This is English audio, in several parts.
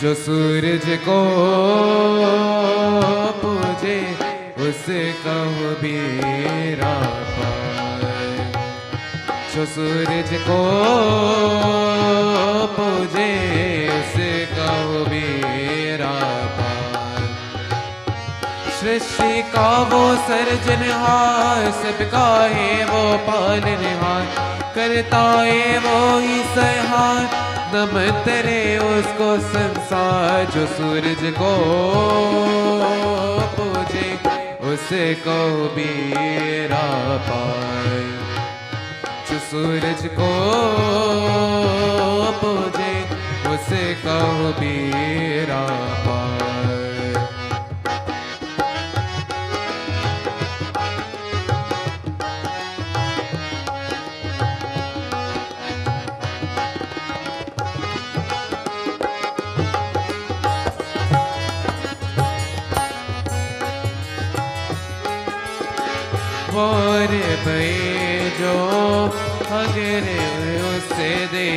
जो सूरज को पूजे उसका हो बेड़ा पार। जो सूरज को पूजे उसका हो बेड़ा पार। सृष्टि का वो सर्जनहार, सबका है वो पालनहार, करता है वो ही संहार, नमन तेरे उसको संसार। जो सूरज को पूजे उसको बेड़ा पार। जो सूरज को पूजे उसको बेड़ा पार। और भय जो अगर उससे दे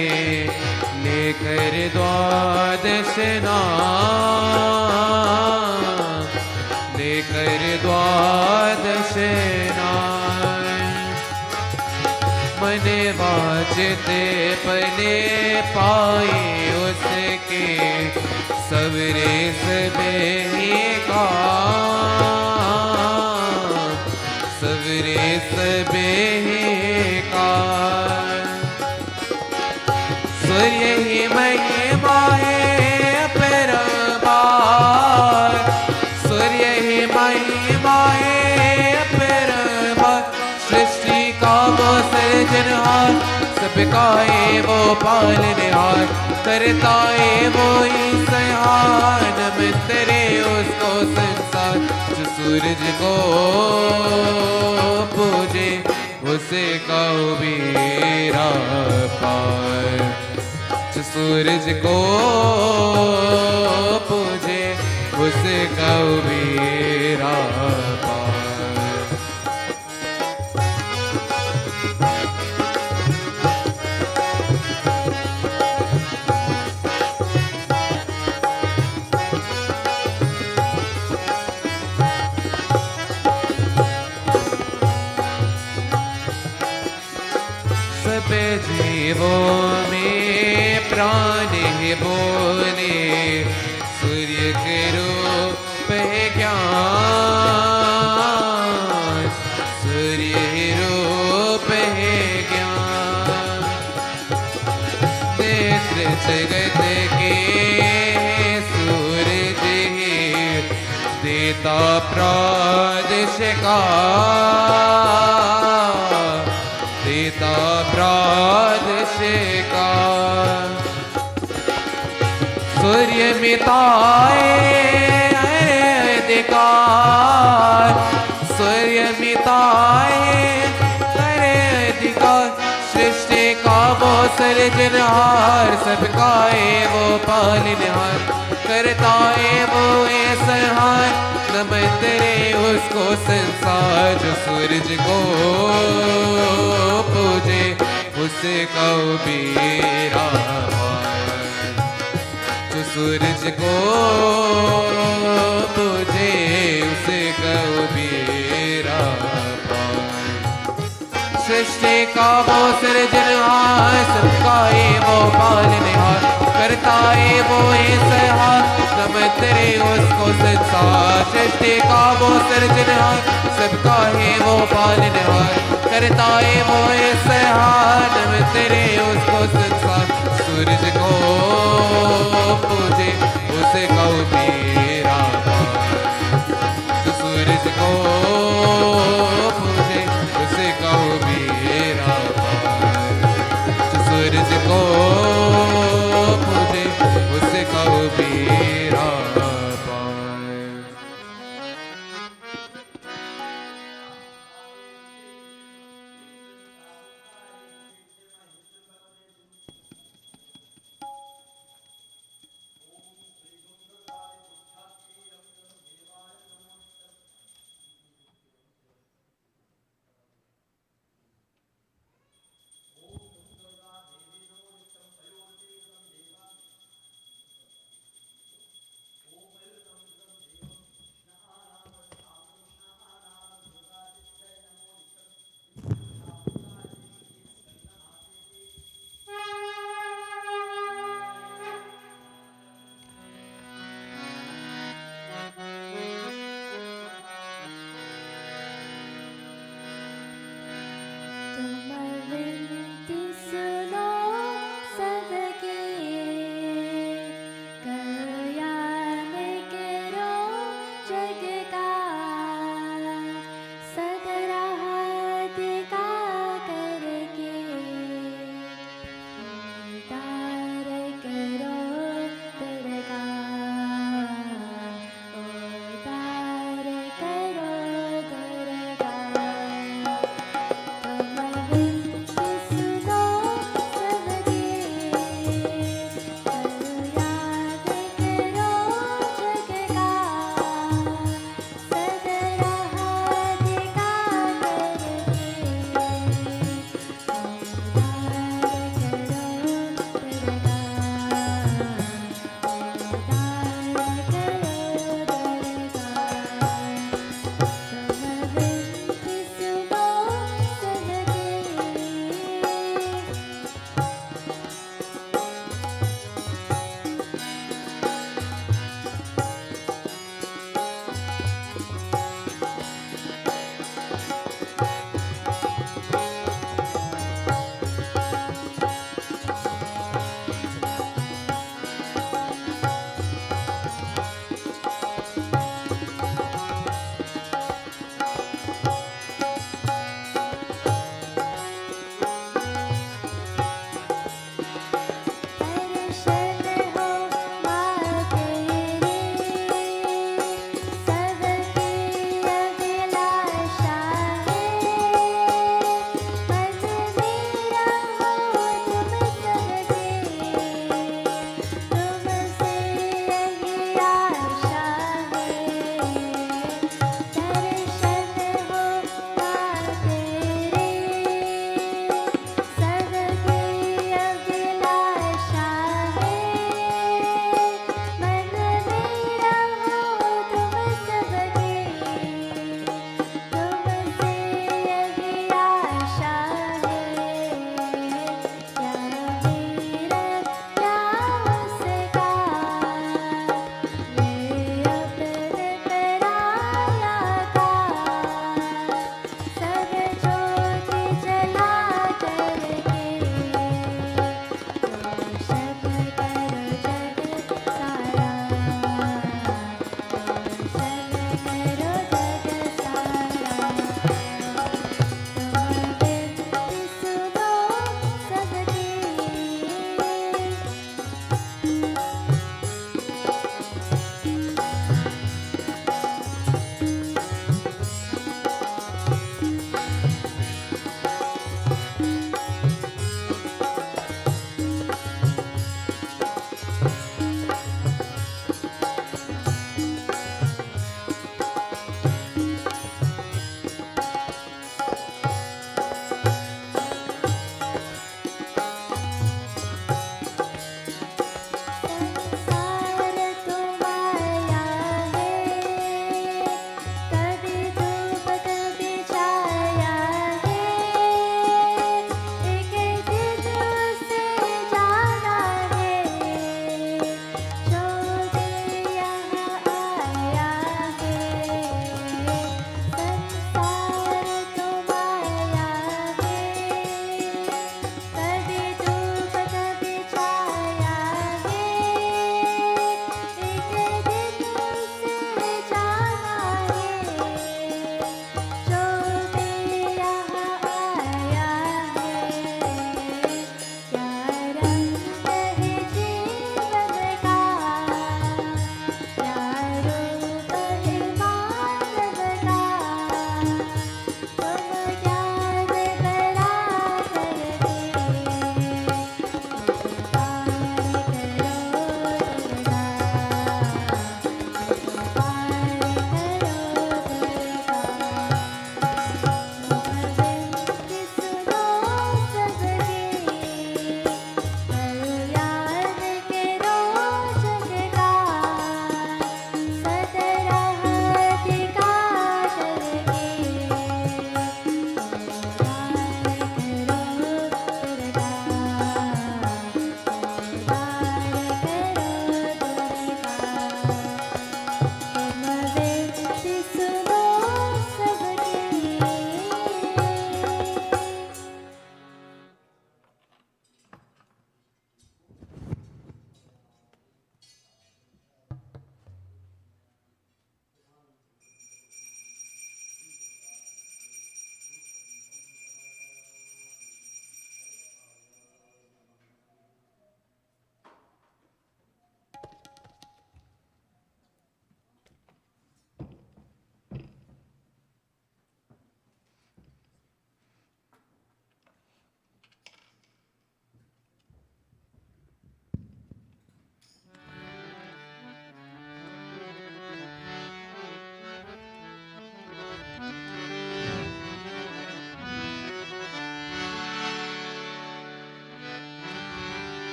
लेकर द्वादश नाम, लेकर द्वादश नाम। मन वाजते पले पाए उसके सबरे सबे का, सबरे सबे का। सूर्य ही महिमा है अपरंपार, सूर्य ही महिमा है अपरंपार। सृष्टि का वो सर्जनहार, सबका है वो पालनहार, करता है वो ही संहार, नमन तेरे उसको संसार। जो सूरज को पूजे उसका बेड़ा पार। जो सूरज को पूजे उसका बेड़ा पार। जीवों में प्राण है बोले, सूर्य के रूप है ज्ञान, सूर्य रूप है ज्ञान। नेत्र जगत के सूरज है, देता प्रादेश का, देता प्रादेश का। सूर्य मिताए अधिकार, सूर्य मिताए अधिकार। सृष्टि का वो सर्जनहार, सबका है वो पालनहार, करता है वो संहार, नमन तेरे उसको संसार। जो सूरज को पूजे उसका बेड़ा पार। जो सूरज को पूजे उसका बेड़ा पार। सृष्टि का वो सर्जनहार, सबका है वो पालनहार, करता है वो संहार, नमन तेरे उसको संसार। सृष्टि का वो सर्जनहार, सबका है वो पालनहार, करता है वो संहार, नमन तेरे उसको संसार। सूरज को पूजे उसका बेड़ा पार। जो सूरज को पूजे उसका बेड़ा पार। जो सूरज को पूजे उसका बेड़ा पार।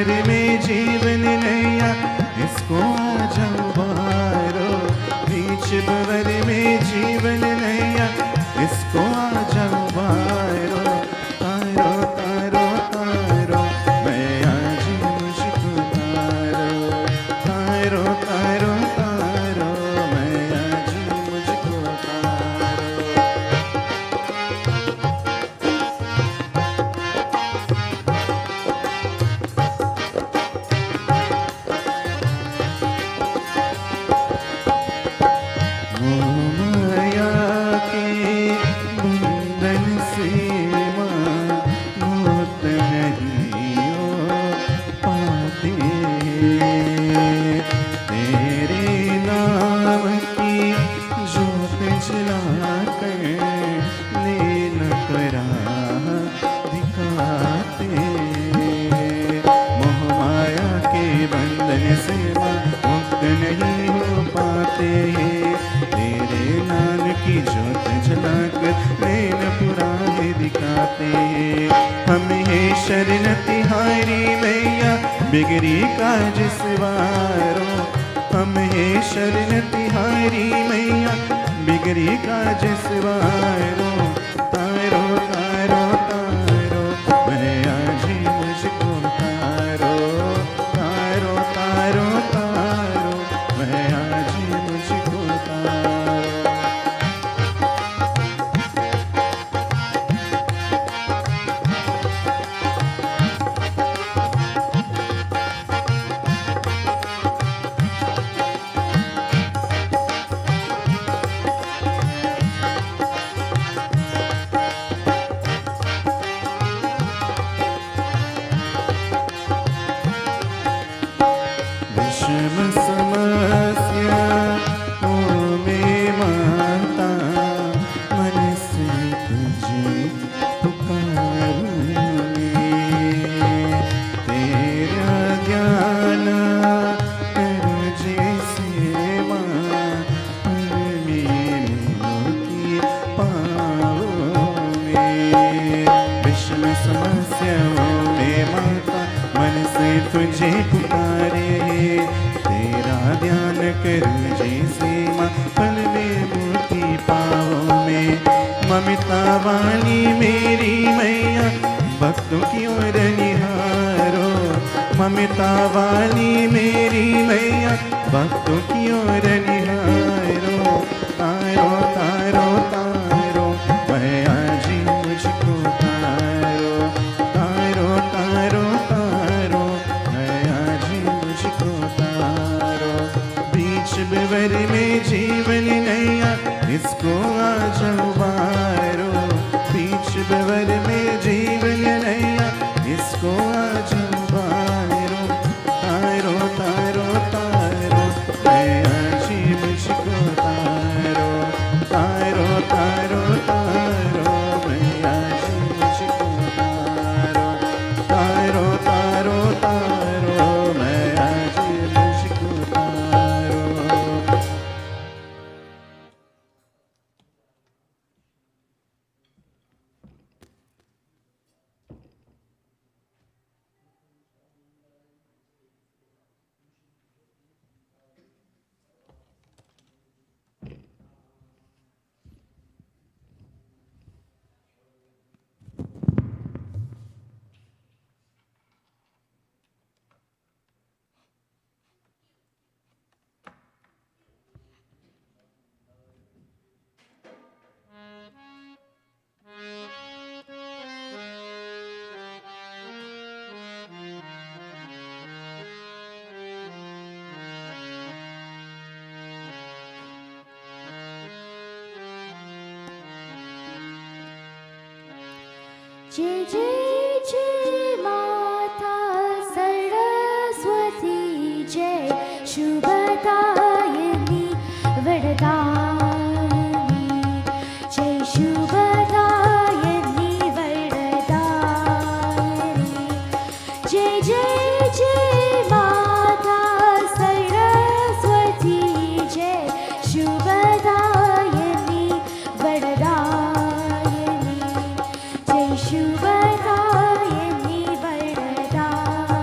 भर में जीवन नैया इसको आ जाओ बारो, बीच भवर में जीवन नैया इसको आ जाओ बारो, तारो तारो तारो मैं आज मुझको तारो, तारो तारो तारो मैं आज मुझको तारो। माया के बंधन से मुक्त नहीं हो पाते, तेरे नाम की जोत जलाकर नैन करा दिखाते, मोह माया के बंधन से मुक्त नहीं हो पाते, तेरे नाम की जोत जलाकर नैन पुराने दिखाते। हम है शरण तिहारी मैया बिगड़ी काज सवारो, हम है शरण तिहारी मैया बिगड़ी काज सवारो, तारो तारो तारो मैं आज मुझको तारो, तारो तारो तारो मैं आज मुझको तारो। विषम समस्या ओ में माता, मन से तुझे पुकारूंगी, तेरा ज्ञान करूं जैसे माँ, मेरी मोती पाँवों में। विषम समस्याओं में माता मन से तुझे पुकारे, तेरा ध्यान करूं जैसे माँ फल में मोती पाँवों में। ममता वाली मेरी मैया भक्तों की ओर निहारो, ममता वाली मेरी मैया भक्तों की ओर निहारो, तारो तारो तारो मैं आज मुझको तारो, तारो तारो तारो मैं आज मुझको तारो, बीच भवर में जीवन नैया इसको आ जाओ बारो, बीच भवर में जीवन नैया इसको आ जाओ बारो, तारो तारो तारो मैं आज मुझको तारो, तारो तारो तारो मैं आज मुझको तारो, तारो तारो तारो मैं आज मुझको तारो। जय जय जय माता सरस्वती, जय शुभदायिनी वरदायिनी, जय शुभदायिनी वरदायिनी, जय जय जय माता सरस्वती, जय शुभदायिनी वरदायिनी, जय शुभदायिनी वरदायिनी।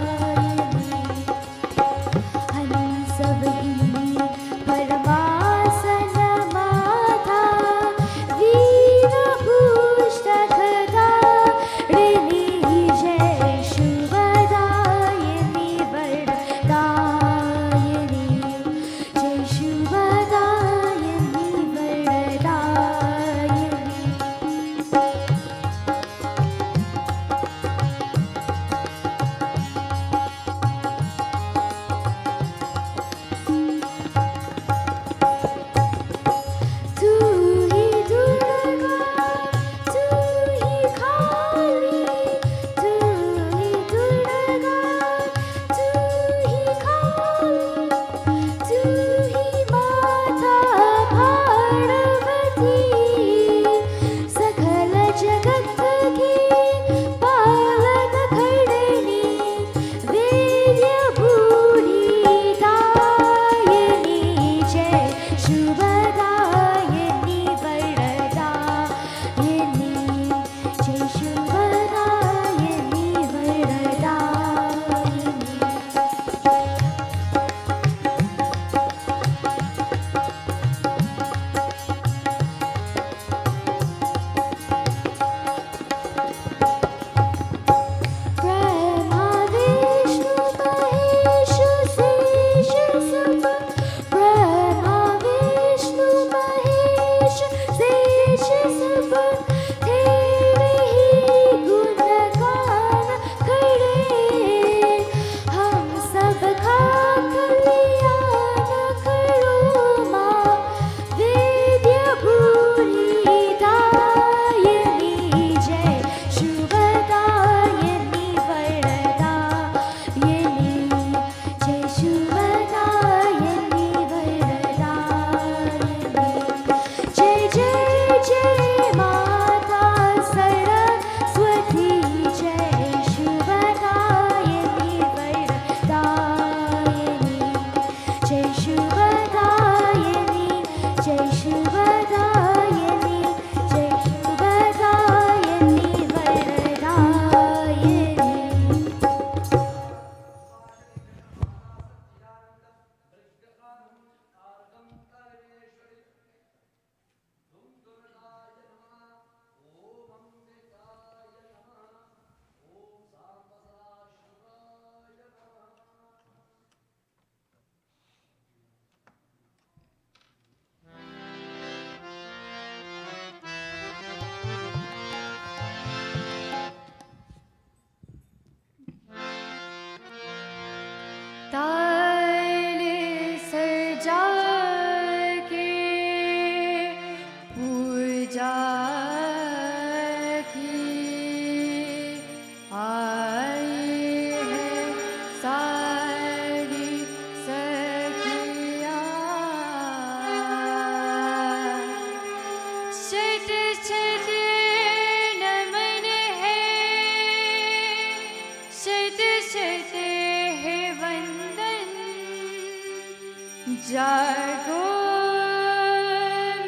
जागो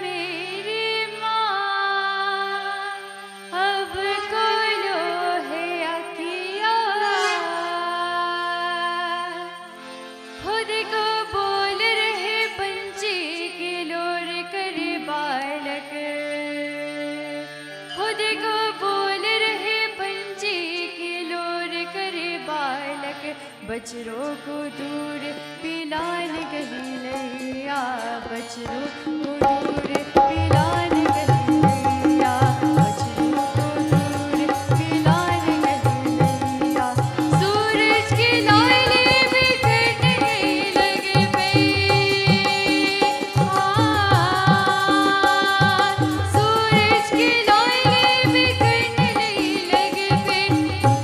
मेरी माँ, अब खोलो है अखियाँ, खुद को बोल रहे पंछी के लोर कर बालक, खुद को बोल रहे पंछी के लोर कर बालक, बछड़ों को दूर पिलान कहीं लैया, बछड़ों को दूर पिलान कहीं लैया, बछड़ों को दूर पिलान कहीं लैया। सूरज की लाली बिखरने लगे पे, सूरज की लाली बिखरने लगे पे,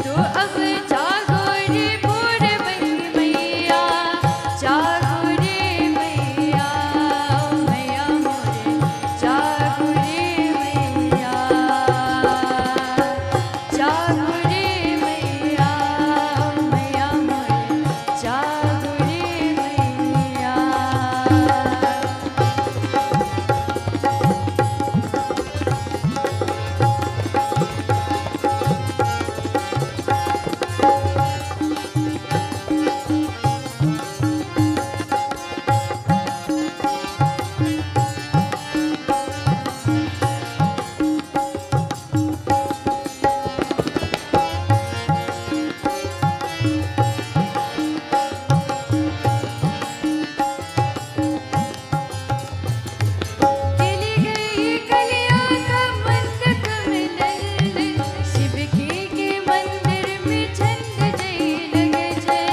तो अब जागो रे भोर मैया, जागो रे मैया, मैया मोरे, जागो रे मैया, जागो रे मैया, मैया मोरे, जागो रे मैया। खिली गई कलियां का मंद कमल, शिव के मंदिर में छंद जय लगे जय,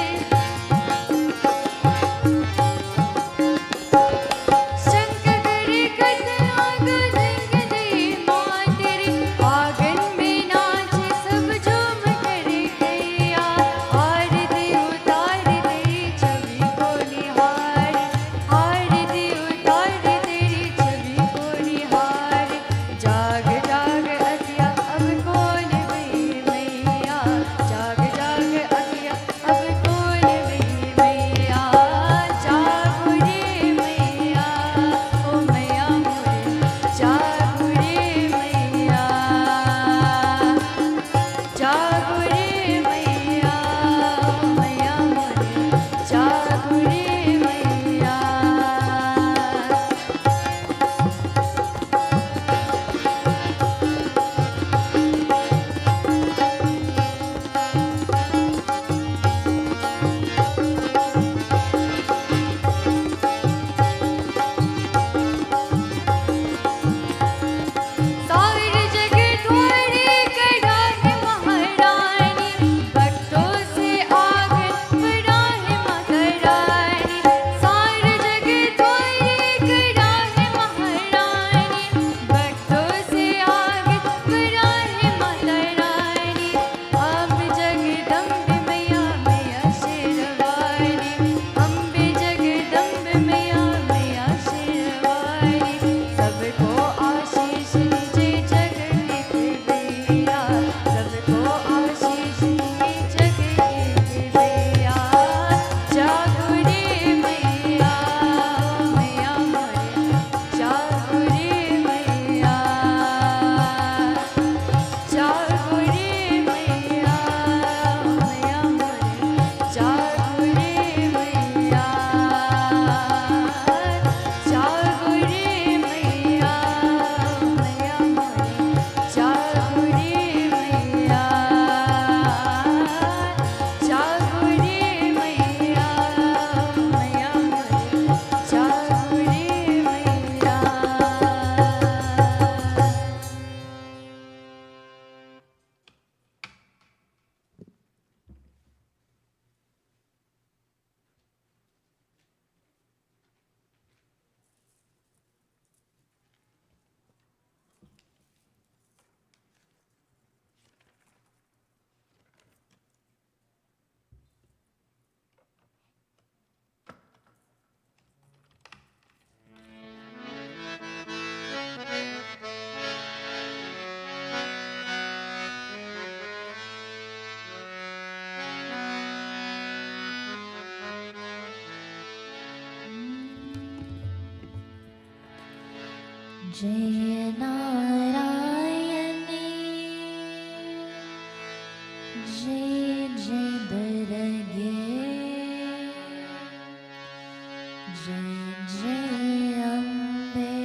शंख करे कतना गुंजन गई माँ तेरी, आंगन में नाचे सब झूम कर गैया, आरती उतार तेरी छवि को निहार, आरती उतार तेरी छवि को निहार, जाग जाग अखियाँ अब खोल गई मैया, जाग जाग अखियाँ अब खोल गई मैया, जागो रे मैया, ओ मैया मोरे, जागो रे मैया, जागो रे मैया, ओ मैया मोरे, जागो रे मैया। सारे जग तुम्हारी कड़ा है महारानी, भक्तों से आंगन भरा है माता रानी, जय नारायणी जय जय दुर्गे जय जय अम्बे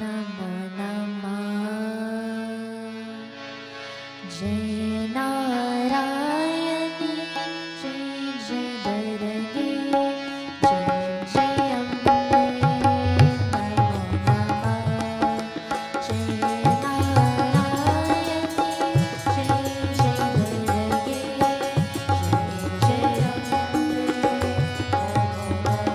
नमो नमः जय नारायणी जय जय दुर्गे जय जय अम्बे नमो नमः जय नारायणी जय जय दुर्गे जय जय अम्बे नमो नमः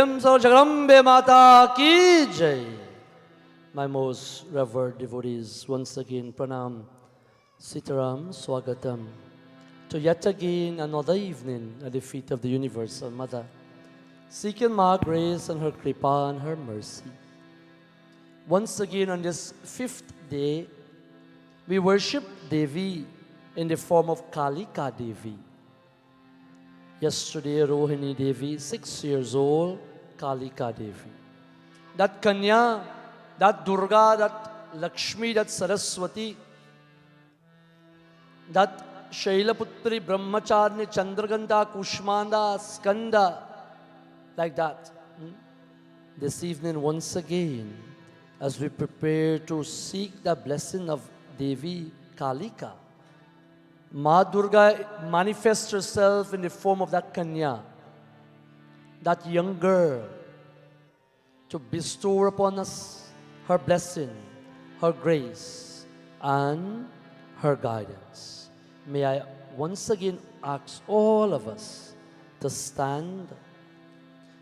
Prem Sar Jagarambe Mata Ki Jai. My most revered devotees, once again pranam, sitaram, swagatam, to yet again another evening at the feet of the Universal Mother, seeking my grace and her kripa and her mercy. Once again on this 5th day, we worship Devi in the form of Kalika Devi. Yesterday, Rohini Devi, 6 years old, Kalika Devi. That Kanya, that Durga, that Lakshmi, that Saraswati, that Shailaputri, Brahmacharni, Chandraganda, Kushmanda, Skanda, like that. This evening, once again, as we prepare to seek the blessing of Devi Kalika, Ma Durga manifests herself in the form of that Kanya, that young girl, to bestow upon us her blessing, her grace, and her guidance. May I once again ask all of us to stand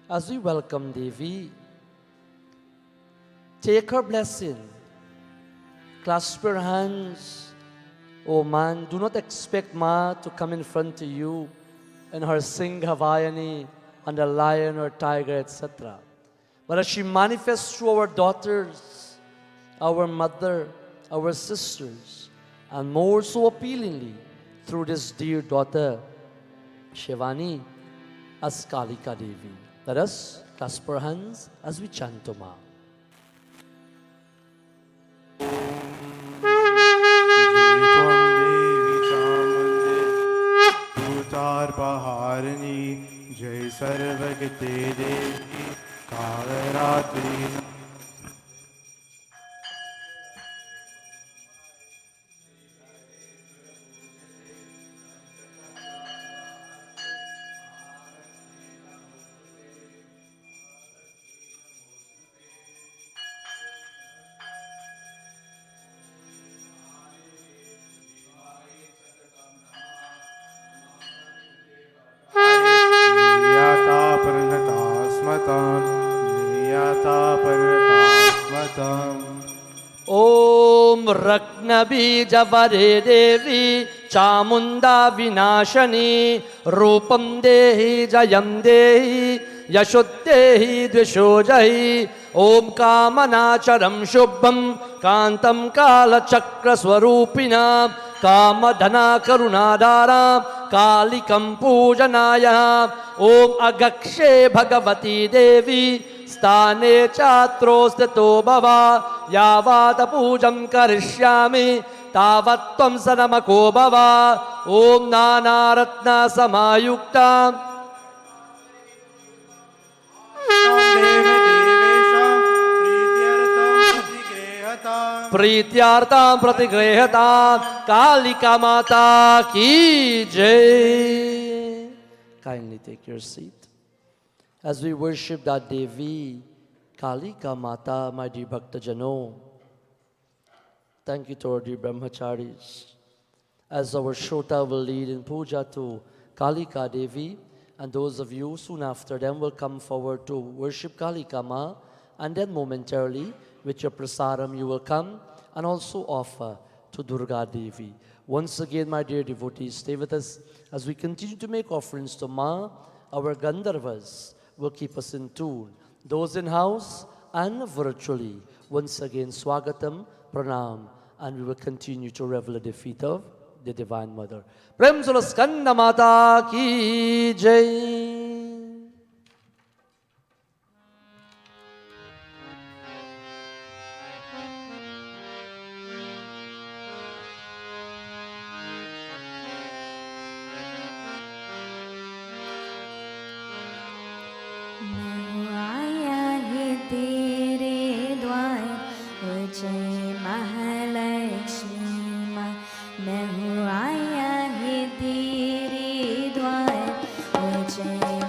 as we welcome Devi. Take her blessing, clasp her hands. Oh man, do not expect Ma to come in front of you in her Singh Havayani on the lion or tiger, etc. But as she manifests through our daughters, our mother, our sisters, and more so appealingly through this dear daughter, Shivani, as Kalika Devi. Let us clasp our hands as we chant to Ma. Bharini, Jai Sarvagate Devi, Kalaratri. Om Raknabijavare Devi Chamunda Vinashani Rupam Dehi Jayam Dehi Yashoddehi Dvishojahi Om Kamanacharam Shubham Kantam Kala Chakra Swarupina Kamadhana Karunadara Kalikam Pujanaya Om Agakshe Bhagavati Devi Stane Chatrostato Bhava Yavata Pujam Karishyami Tavatvam Sanamako Bhava Om Nana Ratna Samayukta Prityartam Pratigrehata Kalika Mata Ki Jai. Kindly take your seat. As we worship that Devi, Kalika Mata, my dear Bhakta Jano, thank you to our dear Brahmacharis. As our Shota will lead in puja to Kalika Devi, and those of you soon after them will come forward to worship Kalika Ma, and then momentarily with your prasaram you will come and also offer to Durga Devi. Once again, my dear devotees, stay with us as we continue to make offerings to Ma. Our Gandharvas will keep us in tune. Those in house and virtually, once again, Swagatam, Pranam, and we will continue to revel at the feet of the Divine Mother. Prem Sula Skanda Mata Ki Jai. मैं हूँ आया है तेरे द्वार, ओ जय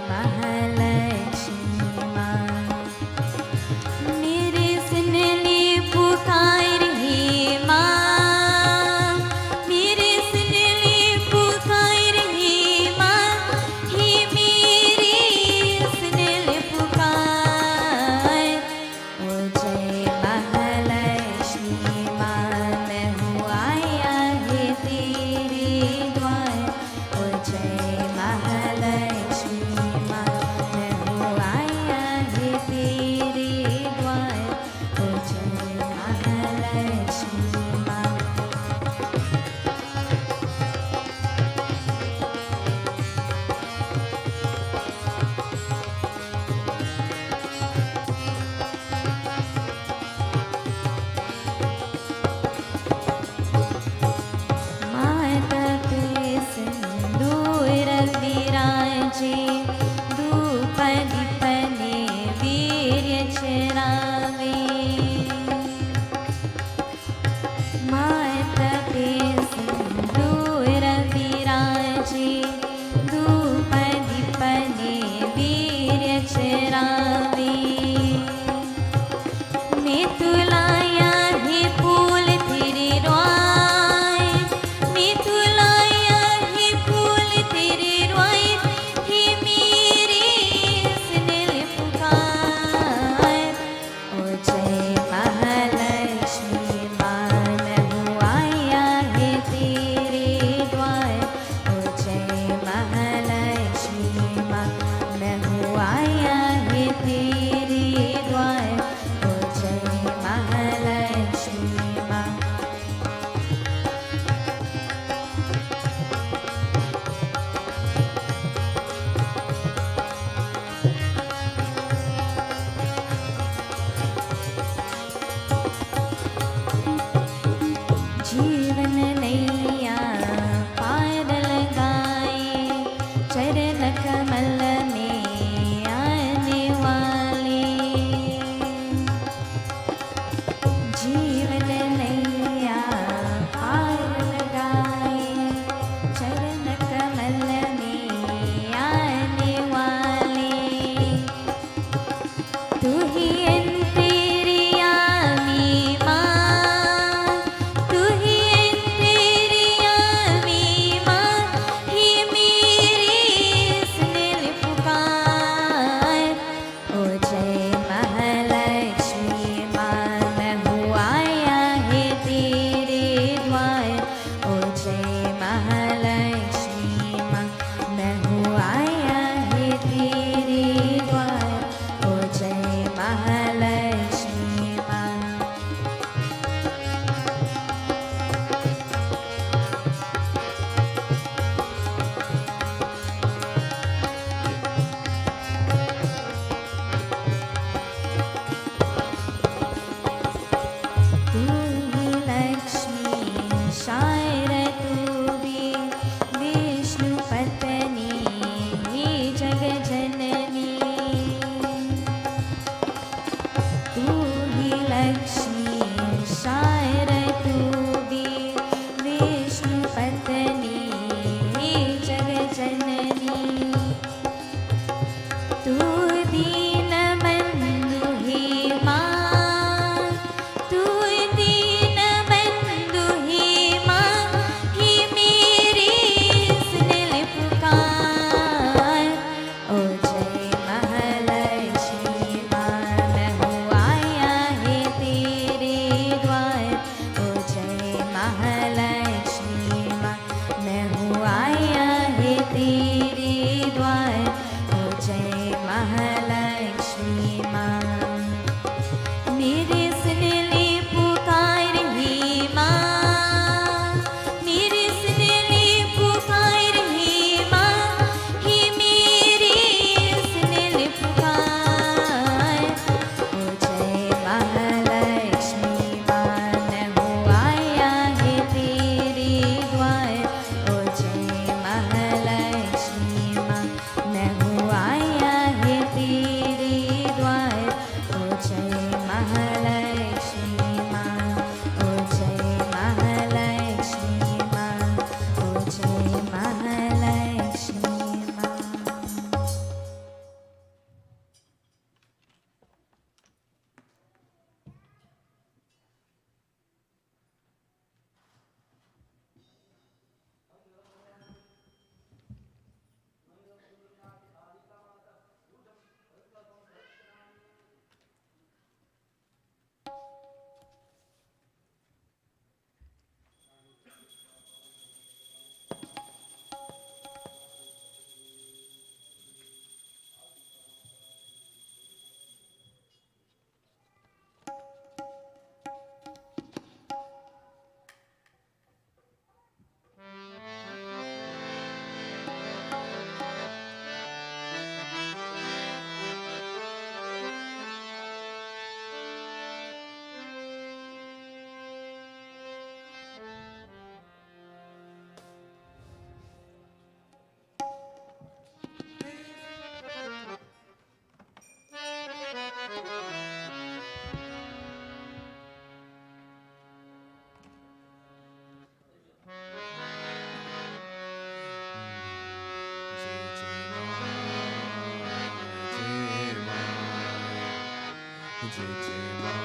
जय जय माँ,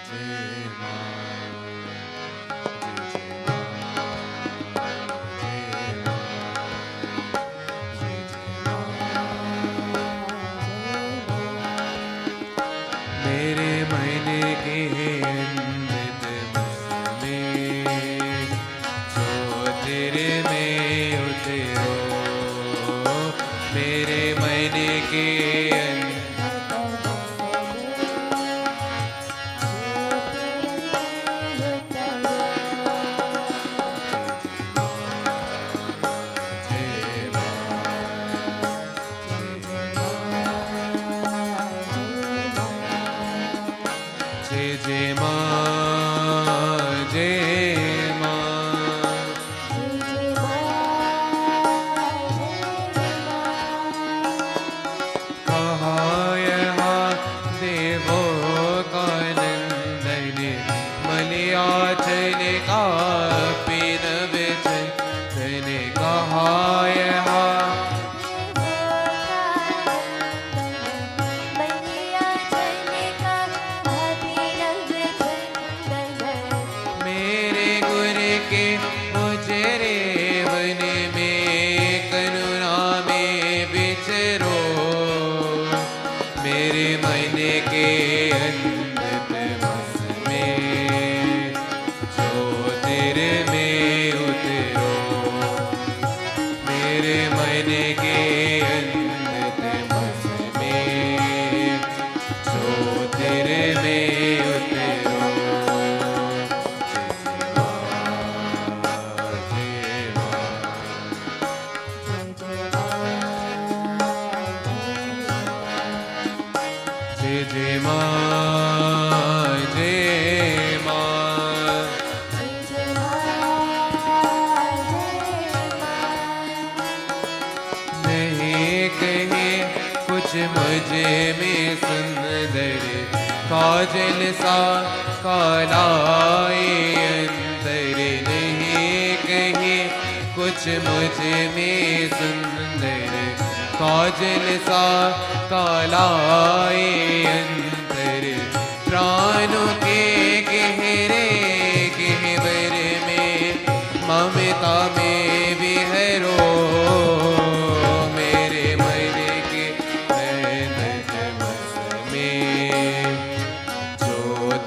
जय माँ, जय जय माँ, जय माँ, जय जय माँ। मेरे मन के अमृत बस में जो तेरे में उतरो, मेरे मन के जय जय माँ, जय माँ, कहाँ यहाँ देवों का नंदन, मलयाचल का पीनव चंदन, कहाँ यहाँ मेरे गुर के उजरे वन में करुणा में विचरो, मेरे मन के अमृत बस में जो तेरे में उतरो, मेरे मन के अमृत बस में जो तेरे में उतरो। जय जय माँ, जय माँ, नहीं कहे कुछ मुझे में सुंदर, काजल सा कालाए अंतर, नहीं कहे कुछ मुझे में सुंदर, काजल सा कालाए अंतर, प्राणों के गहरे गहवर में ममता में विहरो, मेरे मन के नैनक बस में जो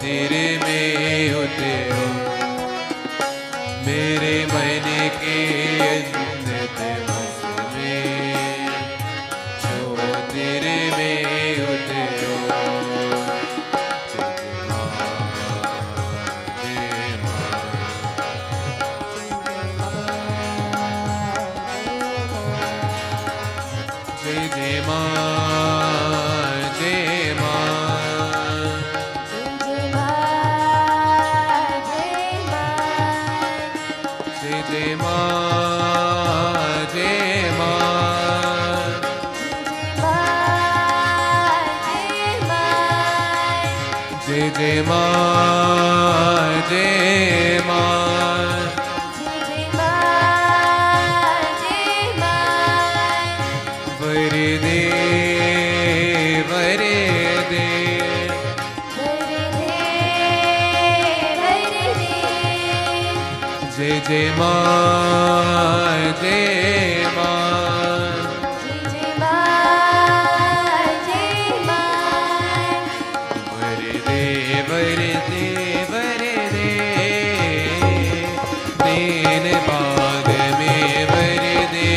तेरे में उतरो, मेरे मन के अमृत बस में जो तेरे में उतरो। जय जय माँ, जय माँ, जय जय माँ, जय माँ, जय जय माँ, जय माँ, वर दे, वर दे, जय जय माँ, जय माँ, वर दे, वर दे, वर दे, दीन बाग में वर दे,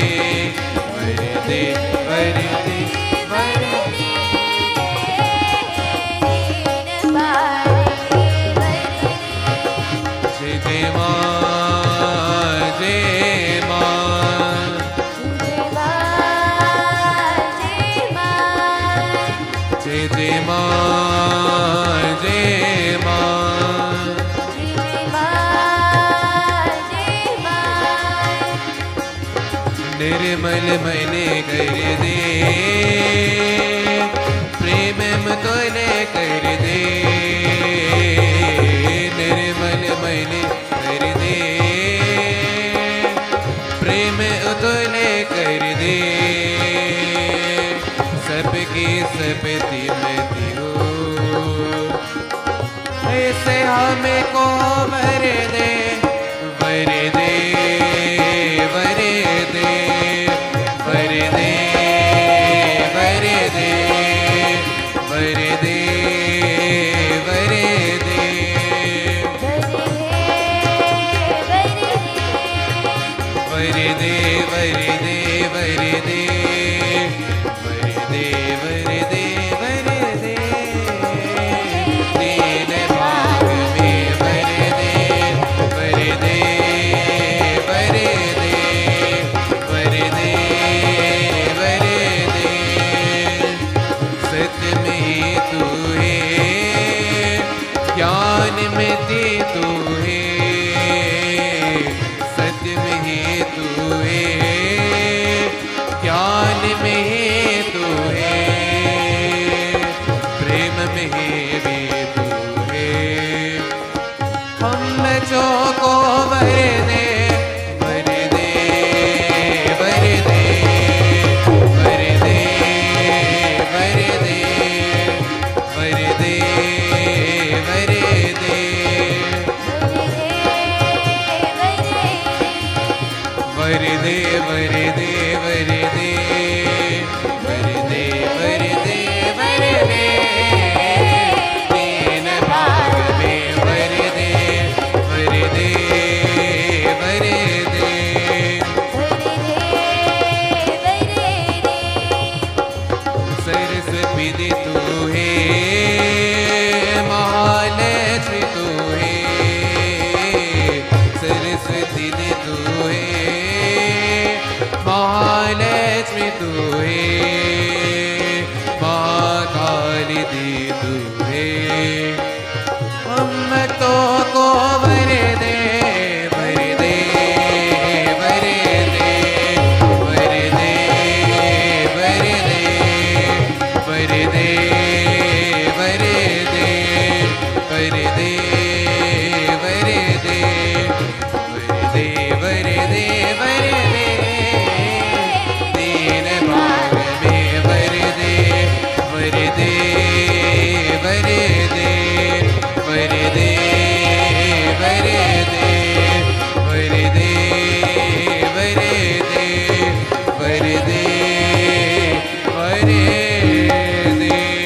वर दे, वर दे, वर दे। जय जय माँ, जय माँ, जय जय माँ, जय माँ, निर्मल मन कर दे, प्रेम मुतले कर दे, निर्मल मन कर दे, प्रेम उतले कर दे, सबकी सबती मती से हमें को वर दे, वर दे, वर दे, वर दे, वर दे, वर दे, वर दे, वर दे, वर दे, वर दे, वर दे, वर दे, वर दे, तीन भाग में वर दे, वर दे, वर दे, वर दे, वर दे, सत्य में तू है, ज्ञान में दे तू है, सत्य में है तू है, ज्ञान में है तू है, प्रेम में है भी तू है, हम बच्चों को वर दे, वर दे, वर दे, वर दे, वर दे, वर दे, वर दे, वर दे, वर दे, वर दे, वर दे, वर दे, वर दे, तीन भाग में वर दे, वर दे, वर दे, सरस्वती दे तू है, महालक्ष्मी तू है, सरस्वती दे तू है, महालक्ष्मी तू है, महाकाली दे तू है, हम तो को वर दे, वर दे, वर दे, वर दे, वर दे, वर दे, वर दे, वर दे, वर दे, वर दे, वर दे, वर दे, तीन भाग में वर दे, वर दे, वर दे, वर दे, वर दे, वर दे, वर दे, वर दे, वर दे।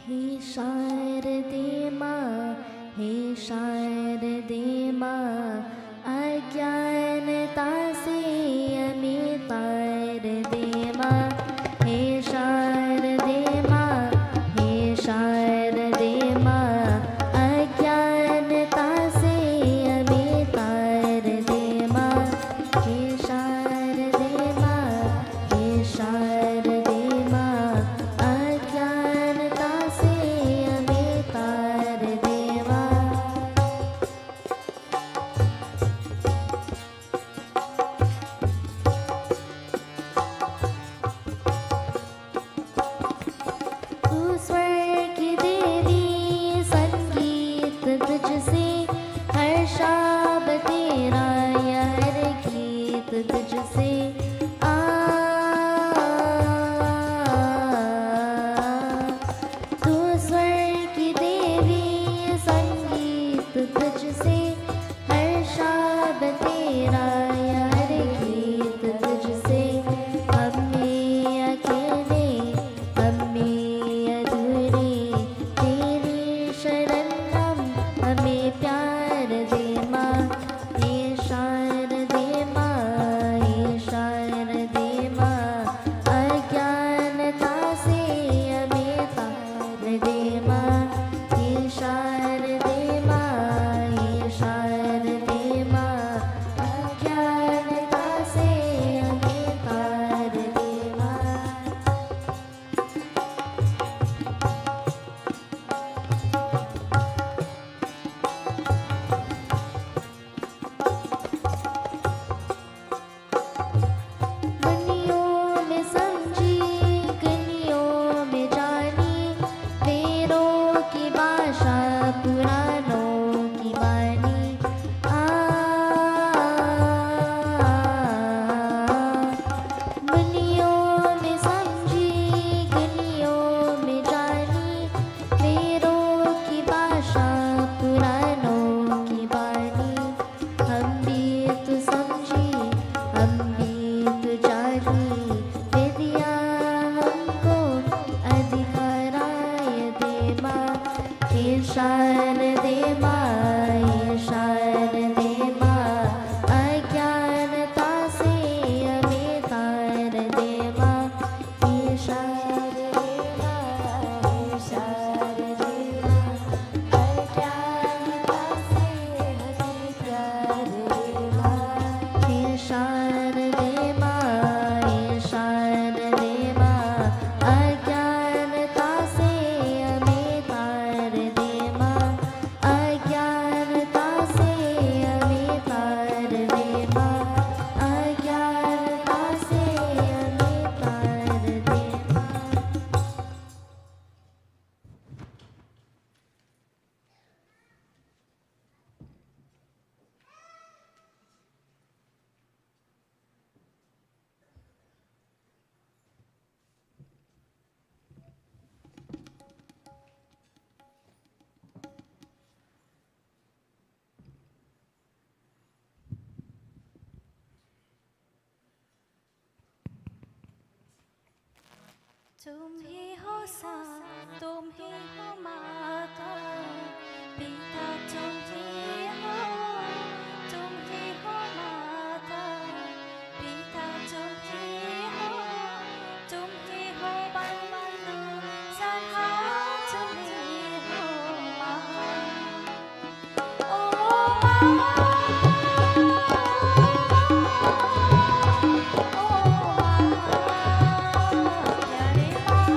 हे शारदे माँ, हे शारदे माँ, अज्ञानता से हमें तार दे माँ। हे शारदे माँ, हे शारदे माँ, अज्ञानता से हमें तार दे माँ। हे शारदे माँ, हे शारदे माँ, अज्ञानता से हमें तार दे माँ। तू स्वर की देवी, संगीत तुझसे, हर शाब तेरा या हर गीत तुझसे। आ तू स्वर की देवी, संगीत तुझसे, हर शाब तेरा या हर गीत तुझसे। हमें अकेले, हमें अधूरे, तेरी शरण हमें प्यार दे माँ। हे शारदे माँ, हे शारदे माँ, अज्ञानता से हमें तार दे माँ। हे शारदे माँ, हे शारदे माँ, अज्ञानता से हमें तार दे माँ। दुनियों में समझी, गलियों में जानी, वेरों की भाषा, पुरानों की वाणी। दुनियों में समझी, गलियों में जानी, वेरों की भाषा, पुरानों की वाणी। हम भी तो समझी, हम भी तो जानी, विद्या हमको अधिकाराय दे माँ। हे शारदे माँ, हे शारदे माँ, अज्ञानता से हमें तार दे माँ। हे शारदे माँ, हे शारदे माँ, अज्ञानता से हमें प्यार दे माँ। हे शारदे माँ, हे शारदे माँ, अज्ञानता से हमें तार दे माँ। अज्ञानता से हमें तार दे माँ। अज्ञानता से हमें तार दे माँ। तुम ही हो साथ, तुम ही हो माता, पिता तुम ही हो माता, पिता तुम ही हो बंधु, सदा तुम ही हो माँ। ओ माँ, प्यारे माँ।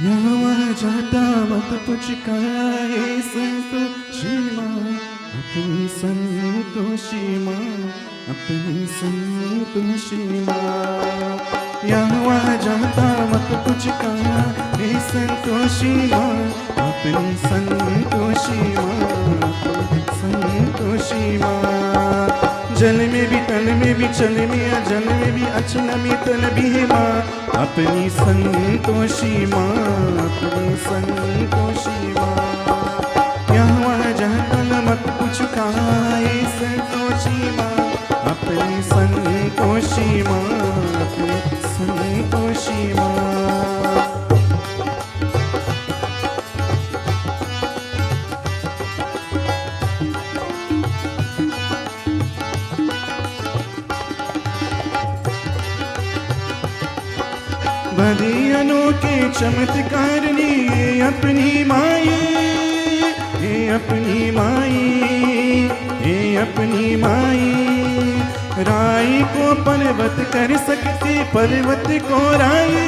यहाँ वहाँ जाता मत पुचकाए संतोषी माँ, अपनी संतोषी माँ, अपनी संतोषी माँ। यहाँ वहाँ जाता मत पुचकाए संतोषी माँ, अपनी संतोषी माँ, अपनी संतोषी माँ। जल में भी तल में भी चल में अजल में भी अचल में तल भी है माँ, अपनी संतोषी माँ, अपनी संतोषी माँ। यहाँ वहाँ जहाँ तल मत कुछ खाए संतोषी माँ, अपनी संतोषी माँ, अपनी संतोषी माँ। बड़ी अनोखे चमत्कारनी ये अपनी माई, ये अपनी माई, ये अपनी माई। राई को पर्वत कर सकती, पर्वत को राई,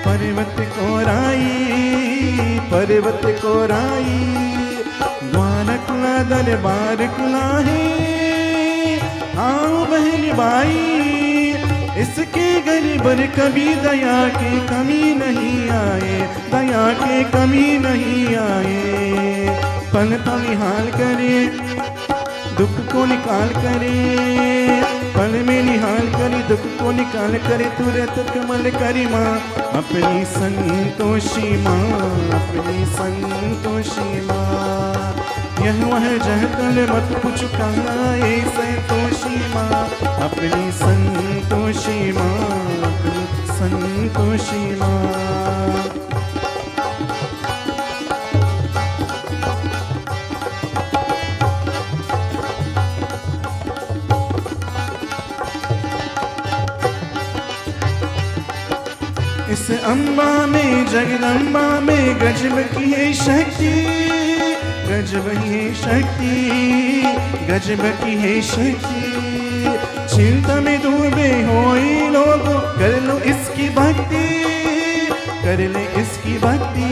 पर्वत को राई, पर्वत को राई। द्वार खुला दरबार खुला है, आओ बहन भाई, इसके घर पर कभी दया की कमी नहीं आए, दया की कमी नहीं आए। पल पल निहाल करे, दुख को निकाल करे, पल में निहाल करे, दुख को निकाल करे, तुरंत कमल करी माँ, अपनी संतोषी माँ, अपनी संतोषी माँ। यह वह जहतल मत कुछ कहाए संतोषी माँ, अपनी संतोषी माँ, अपनी संतोषी माँ। इस अम्बा में जगदम्बा में गजब की है शक्ति, गजब की है शक्ति, गजब की है शक्ति। चिंता में डूबे हो ये लोग, कर लो इसकी भक्ति, कर ले इसकी भक्ति,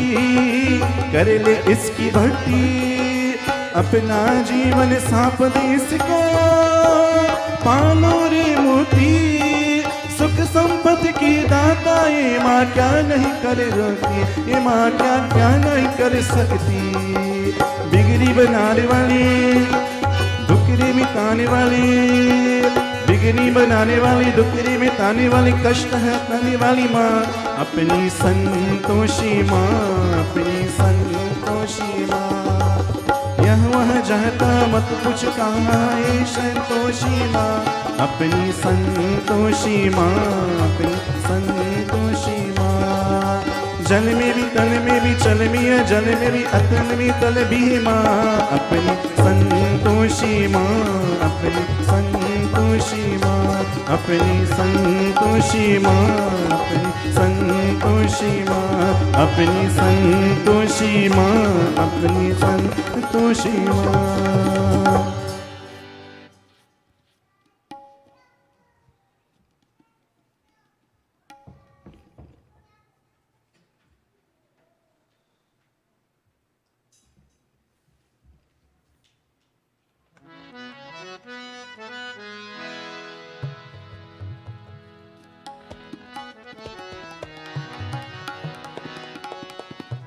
कर ले इसकी भक्ति। अपना जीवन साफ दे इसको, पालो रे मोती, सुख संपत्ति की दाता ये माँ क्या नहीं कर सकती, ये माँ क्या क्या नहीं कर सकती। बिगड़ी बनाने वाली, दुखड़ी मिटाने वाली, बिगड़ी बनाने वाली, दुखड़ी मिटाने वाली, कष्ट हटाने वाली माँ, अपनी संतोषी माँ, अपनी संतोषी माँ। यह वह जाता मत कुछ कहाए संतोषी माँ, अपनी संतोषी माँ, अपनी संतोषी माँ। जल में भी तल में भी चल में जल में भी अतल में तल भी माँ, अपनी संतोषी माँ, अपनी संतोषी माँ, अपनी संतोषी माँ, अपनी संतोषी माँ, अपनी संतोषी माँ, अपनी संतोषी माँ।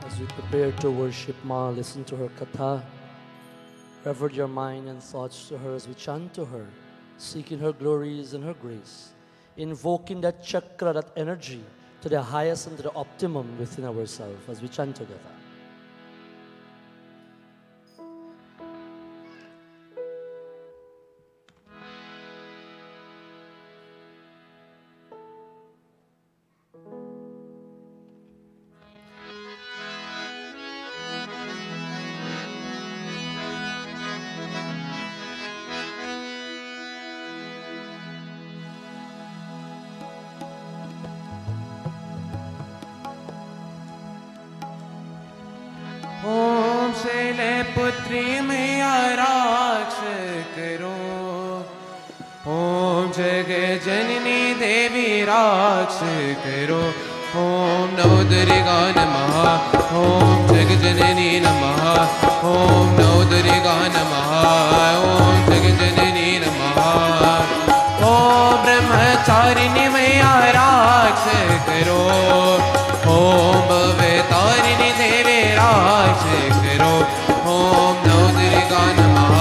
As we prepare to worship Ma, listen to her katha. Rever your mind and thoughts to her as we chant to her, seeking her glories and her grace, invoking that chakra, that energy, to the highest and to the optimum within ourselves as we chant together. ओम शैलपुत्री में आराक्ष करो, ओम जग जननी देवी राक्ष करो, ॐ नमो दुर्गा नमः ॐ जगजननी नमः ॐ नमो दुर्गा नमः ॐ जगजननी नमः ॐ ब्रह्मचारिणी मैया राक्ष करो ॐ भवतारिणी देवी राक्ष करो ॐ नमो दुर्गा नमः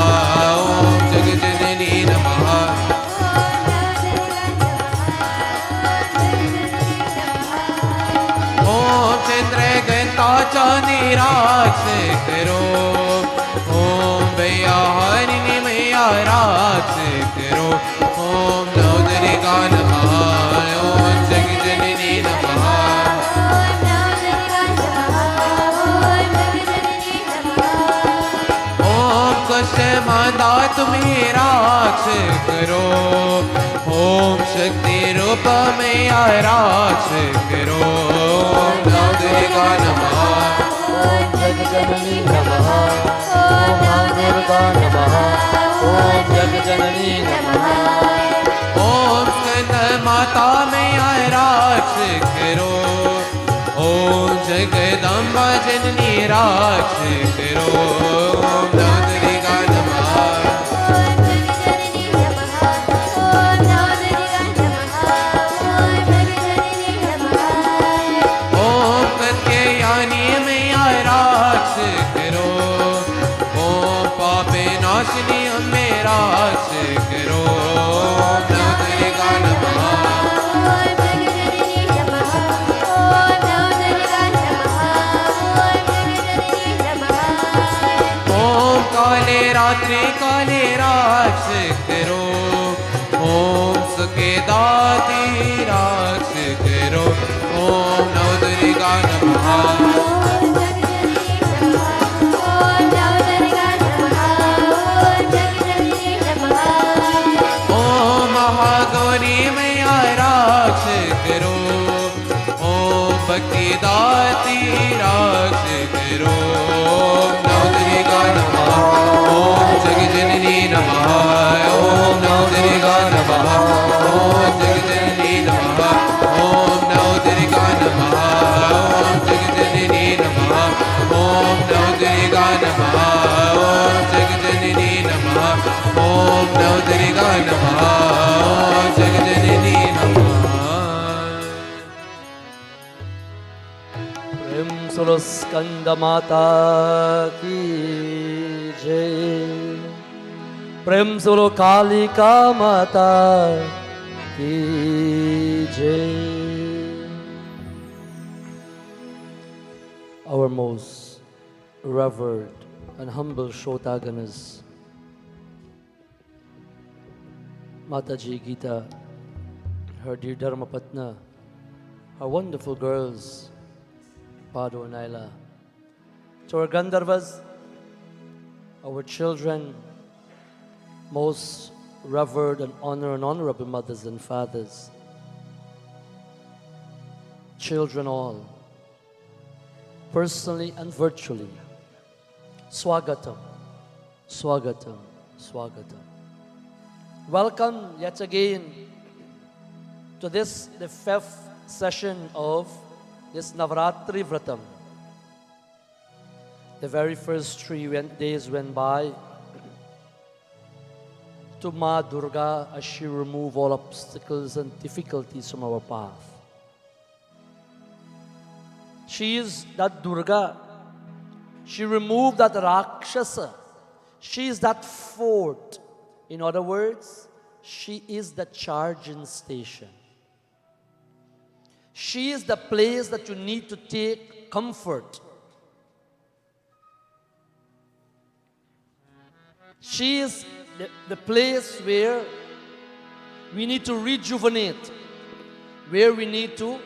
ॐ जगजननी नमः ॐ चंद्रघंटा चांदी राक्ष करो ॐ भैयाहारिणी मैया राक्ष करो ॐ नमो दुर्गा नमः ॐ जगजननी नमः ॐ कुष्मांडा तुम्हें राक्ष करो ॐ शक्ति रूप मैया राक्ष करो ॐ नमो दुर्गा नमः ॐ जगजननी नमः ॐ दुर्गा नमः ॐ जगजननी नमः ॐ स्कंद माता मैया राक्ष करो ॐ जगदम्बा जननी राक्ष करो ॐ नमो दुर्गा नमः ॐ कत्यायनी मैया राक्ष करो ॐ पापे नाशिनी अम्बे राक्ष करो ॐ नमो दुर्गा नमः ॐ काले रात्रि काले राक्ष करो ॐ सुखे दाती राक्ष करो ॐ नमो दुर्गा नमः ॐ महागौरी मैया राक्ष करो ॐ भक्ति दाती राक्ष करो ॐ नमो दुर्गा नमः ॐ जगजननी नमः ॐ नमो दुर्गा नमः ॐ जगजननी नमः ॐ नमो दुर्गा नमः ॐ जगजननी नमः ॐ नमो दुर्गा नमः ॐ जगजननी नमः ॐ नमो दुर्गा नमः ॐ जगजननी नमः प्रेम सुरो स्कंद माता की जय प्रेम सुरो कालिका माता की जय Our most revered and humble Shotaganas, Mataji Gita, her dear Dharmapatna, her wonderful girls, Pado and Ayla, to our Gandharvas, our children, most revered and honorable mothers and fathers, children all, personally and virtually, Swagatam, Swagatam, Swagatam. Welcome yet again to this, the fifth session of this Navratri Vratam. The very first days went by to Ma Durga as she removed all obstacles and difficulties from our path. She is that Durga. She removed that Rakshasa. She is that fort. In other words, she is the charging station. She is the place that you need to take comfort. She is the place where we need to rejuvenate, where we need to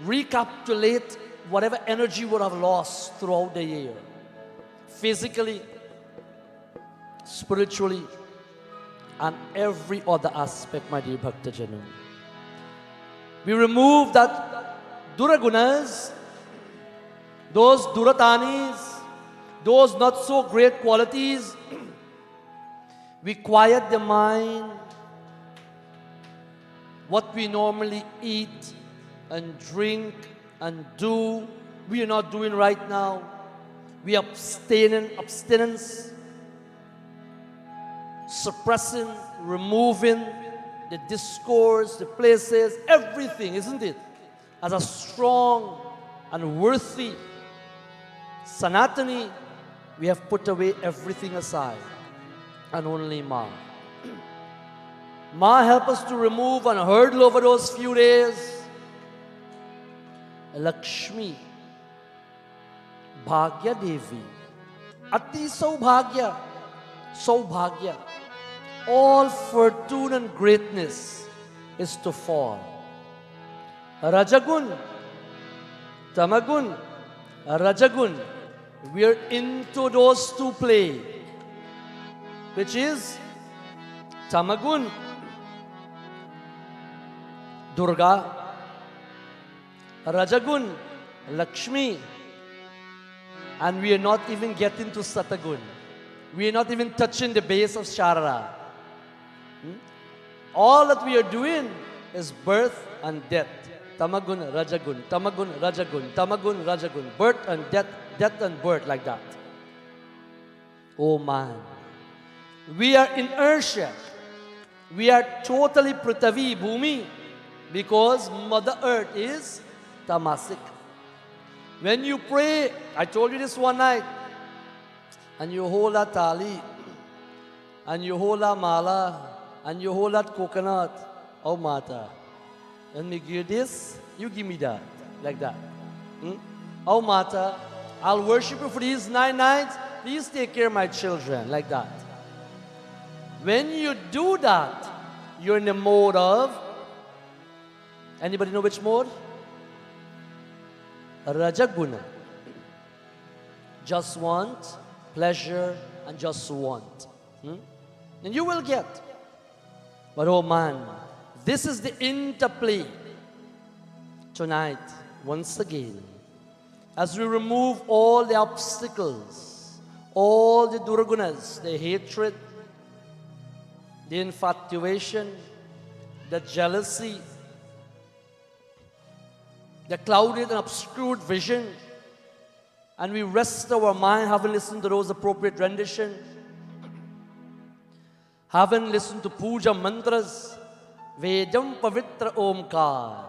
recapitulate whatever energy we would have lost throughout the year, physically, spiritually, and every other aspect, my dear Bhaktajanu. We remove that Duragunas, those Duratanis, those not so great qualities. We quiet the mind. What we normally eat and drink and do. We are not doing right now. We are abstinence, suppressing, removing the discourse, the places, everything, isn't it? As a strong and worthy Sanatani, we have put away everything aside and only Ma. Ma, help us to remove and hurdle over those few days. Lakshmi, Bhagya Devi, Ati Saubhagya, Saubhagya. All fortune and greatness is to fall. Rajagun, Tamagun, Rajagun. We are into those two play, which is Tamagun, Durga, Rajagun, Lakshmi, and we are not even getting to Satagun. We are not even touching the base of Sharad. All that we are doing is birth and death. Tamagun, Rajagun, Tamagun, Rajagun, Tamagun, Rajagun. Birth and death, death and birth, like that. Oh man. We are inertia. We are totally Prithvi, Bhumi, because Mother Earth is tamasic. When you pray, I told you this one night, and you hold that tali, and you hold that mala, and you hold that coconut, oh Mata, and me give this, you give me that, like that. Oh Mata, I'll worship you for these 9 nights, please take care of my children, like that. When you do that, you're in the mode of, anybody know which mode? Rajaguna. Just want, pleasure, and just want. And you will get. But oh man, this is the interplay tonight, once again, as we remove all the obstacles, all the durgunas, the hatred, the infatuation, the jealousy, the clouded and obscured vision, and we rest our mind, having listened to those appropriate renditions, having listened to puja mantras, Vedam Pavitra Omkar.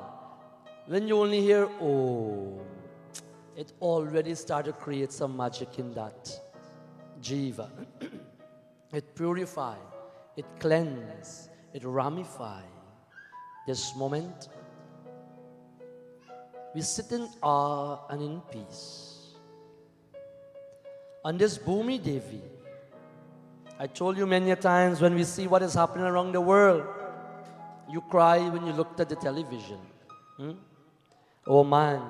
When you only hear Om, it already started to create some magic in that jiva. It purifies, it cleanses, it ramifies. This moment, we sit in awe and in peace. On this Bhumi Devi, I told you many times, when we see what is happening around the world, you cry when you looked at the television. Oh man,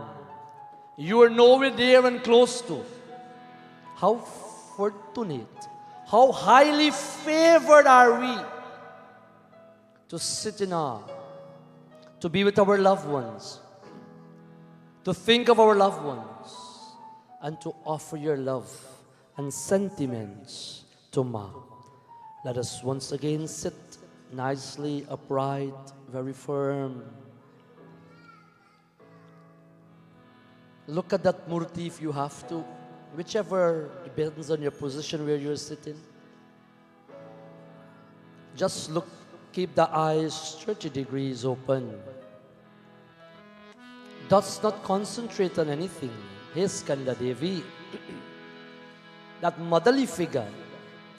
you are nowhere there and close to. How fortunate, how highly favored are we to sit in awe, to be with our loved ones, to think of our loved ones, and to offer your love and sentiments to Ma. Let us once again sit nicely, upright, very firm. Look at that murti if you have to, whichever depends on your position where you're sitting. Just look, keep the eyes 30 degrees open. Does not concentrate on anything. Hey Skanda Devi, that motherly figure,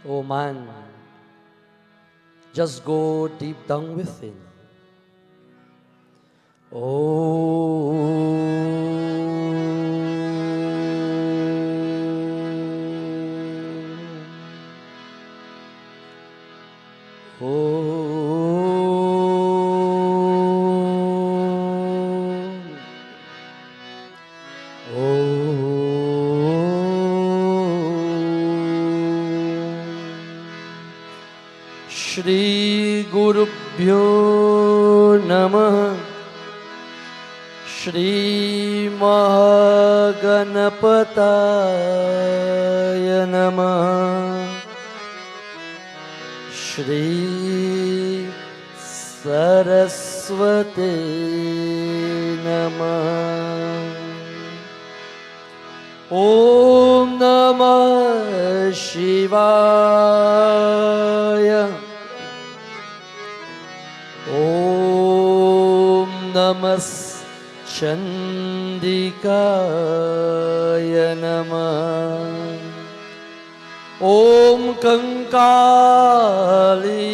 oh man, just go deep down within. Shri Gurubhyo Namah. Shri Mahaganapataya Namah. Shri Saraswate Namah. नमः। ॐ नमः शिवाय। ॐ नमः चण्डिकाय नमः। ॐ कंकाली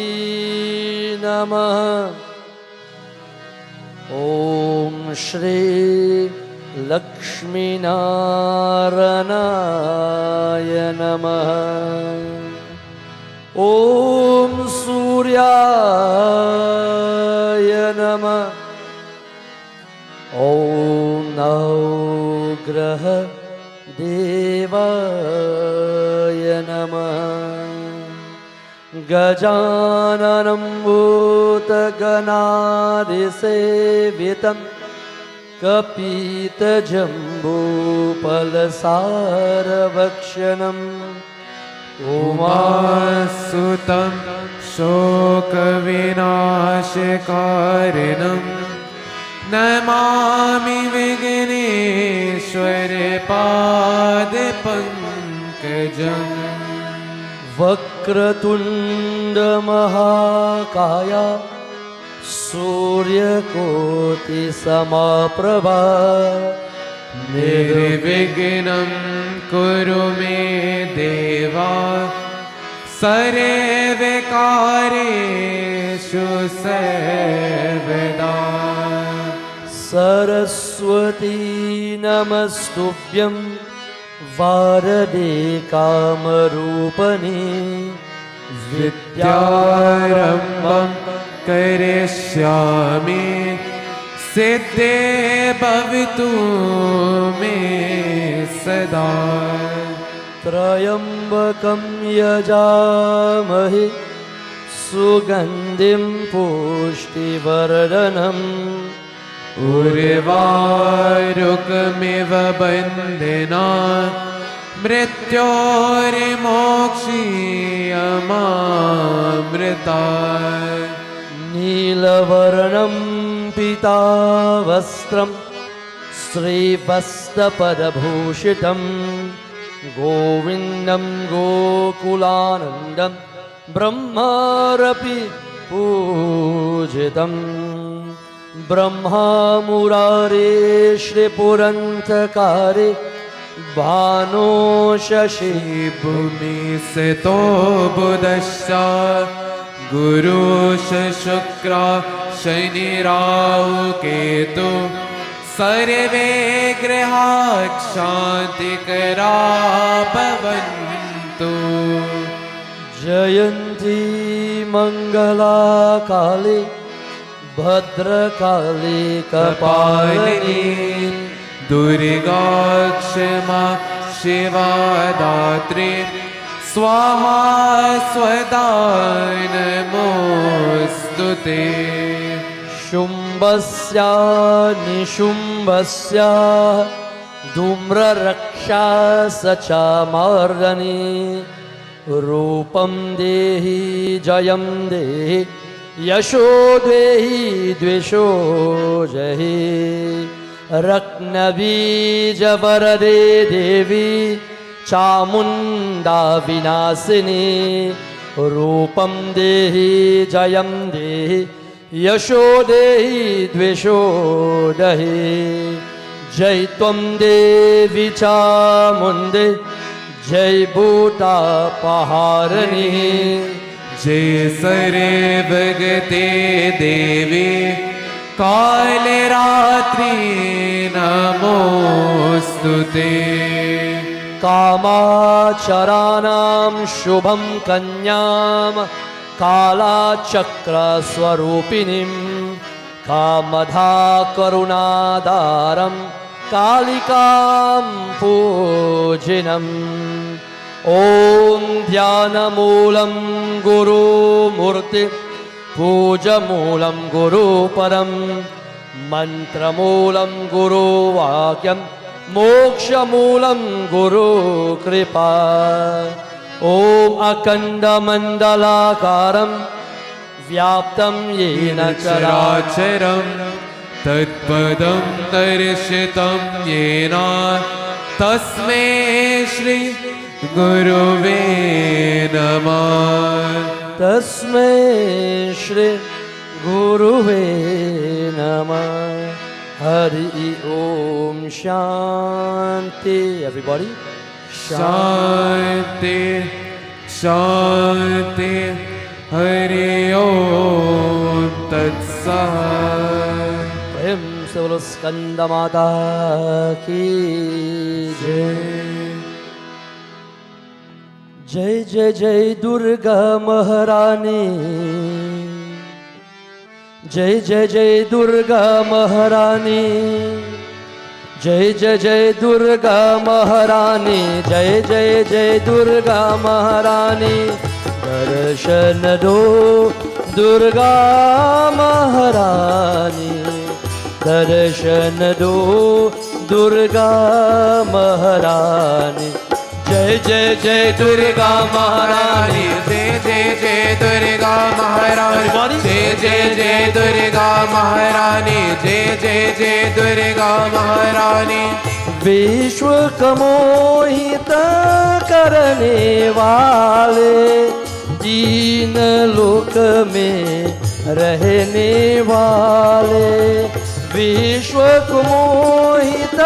नमः। ॐ श्री लक्ष्मीनारायणाय नमः। ॐ सूर्याय नमः। ॐ नवग्रह देवाय नमः। गजाननं भूतगणादिसेवितं कपितजम्बूफलसारभक्षणम् उमासुतं शोकविनाशकारिणं नमामि विघ्नेश्वरपादपङ्कजम्। वक्रतुण्डमहाकाय सूर्यकोटिसमप्रभा निर्विघ्नं कुरु मे देवा सर्वकार्येषु सर्वदा। सरस्वती नमस्तुभ्यं वारदे कामरूपिणी विद्यारम्भं करिष्यामि सिद्धे भवतु मे सदा। त्र्यम्बकं यजामहे सुगन्धिं पुष्टिवर्धनम् उर्वारुकमिव बन्धनात् मृत्योर्मोक्षीयमामृतात्। नीलवर्णं पीतावस्त्रं श्रीवत्सपदभूषितं गोविन्दं गोकुलानन्दं ब्रह्मारपि पूजितं। ब्रह्मा मुरारे श्रीपुरन्तकारे भानो शशि भूमिस्थितो बुधश्च गुरुश शुक्र शनिराहु केतु सर्वे ग्रहाः शान्तिकरा भवन्तु। जयन्ती मङ्गलाकाले भद्रकाली कपालिनी दुर्गा क्षमा शिवा दात्री स्वाहा स्वदा नमोऽस्तु ते। शुम्भस्य निशुम्भस्य धूम्ररक्षा स च मार्दनी रूपं देहि जयं देहि यशो देहि द्वेषो जहि। रत्नबीजवरदे देवी चामुण्डा विनाशिनी रूपं देहि जयं देहि यशो देहि द्वेषो दहि। जय त्वं देवी चामुण्डे जय भूतापहारिणी जय सर्वगते देवी कालरात्रि नमोऽस्तु ते। कामाचराणां शुभं कन्यां कालाचक्रस्वरूपिणीं कामधा करुणाधारं कालिकां पूजिनम्। ॐ ध्यानमूलं गुरुमूर्ति पूजमूलं गुरुपदं मन्त्रमूलं गुरुवाक्यं मोक्षमूलं गुरुकृपा। ॐ अखण्डमण्डलाकारं व्याप्तं येन चराचरं चराचरं तत्पदं दर्शितं येन तस्मै श्री गुरुवे नमः। तस्मै श्री गुरुवे नमः। हरि ओम शांति। Everybody. शांति शांति। हरि ओम तत्सत्। प्रेम से बोलो स्कंद माता की जय। जय जय जय दुर्गा महारानी। जय जय जय दुर्गा महारानी। जय जय जय दुर्गा महारानी। जय जय जय दुर्गा महारानी। दर्शन दो दुर्गा महारानी। दर्शन दो दुर्गा महारानी। जय जय जय दुर्गा महारानी। जय जय जय दुर्गा महारानी। जय जय जय दुर्गा महारानी। जय जय जय दुर्गा महारानी। विश्व का मोहित करने वाले, तीन लोक में रहने वाले, विश्व को मोहित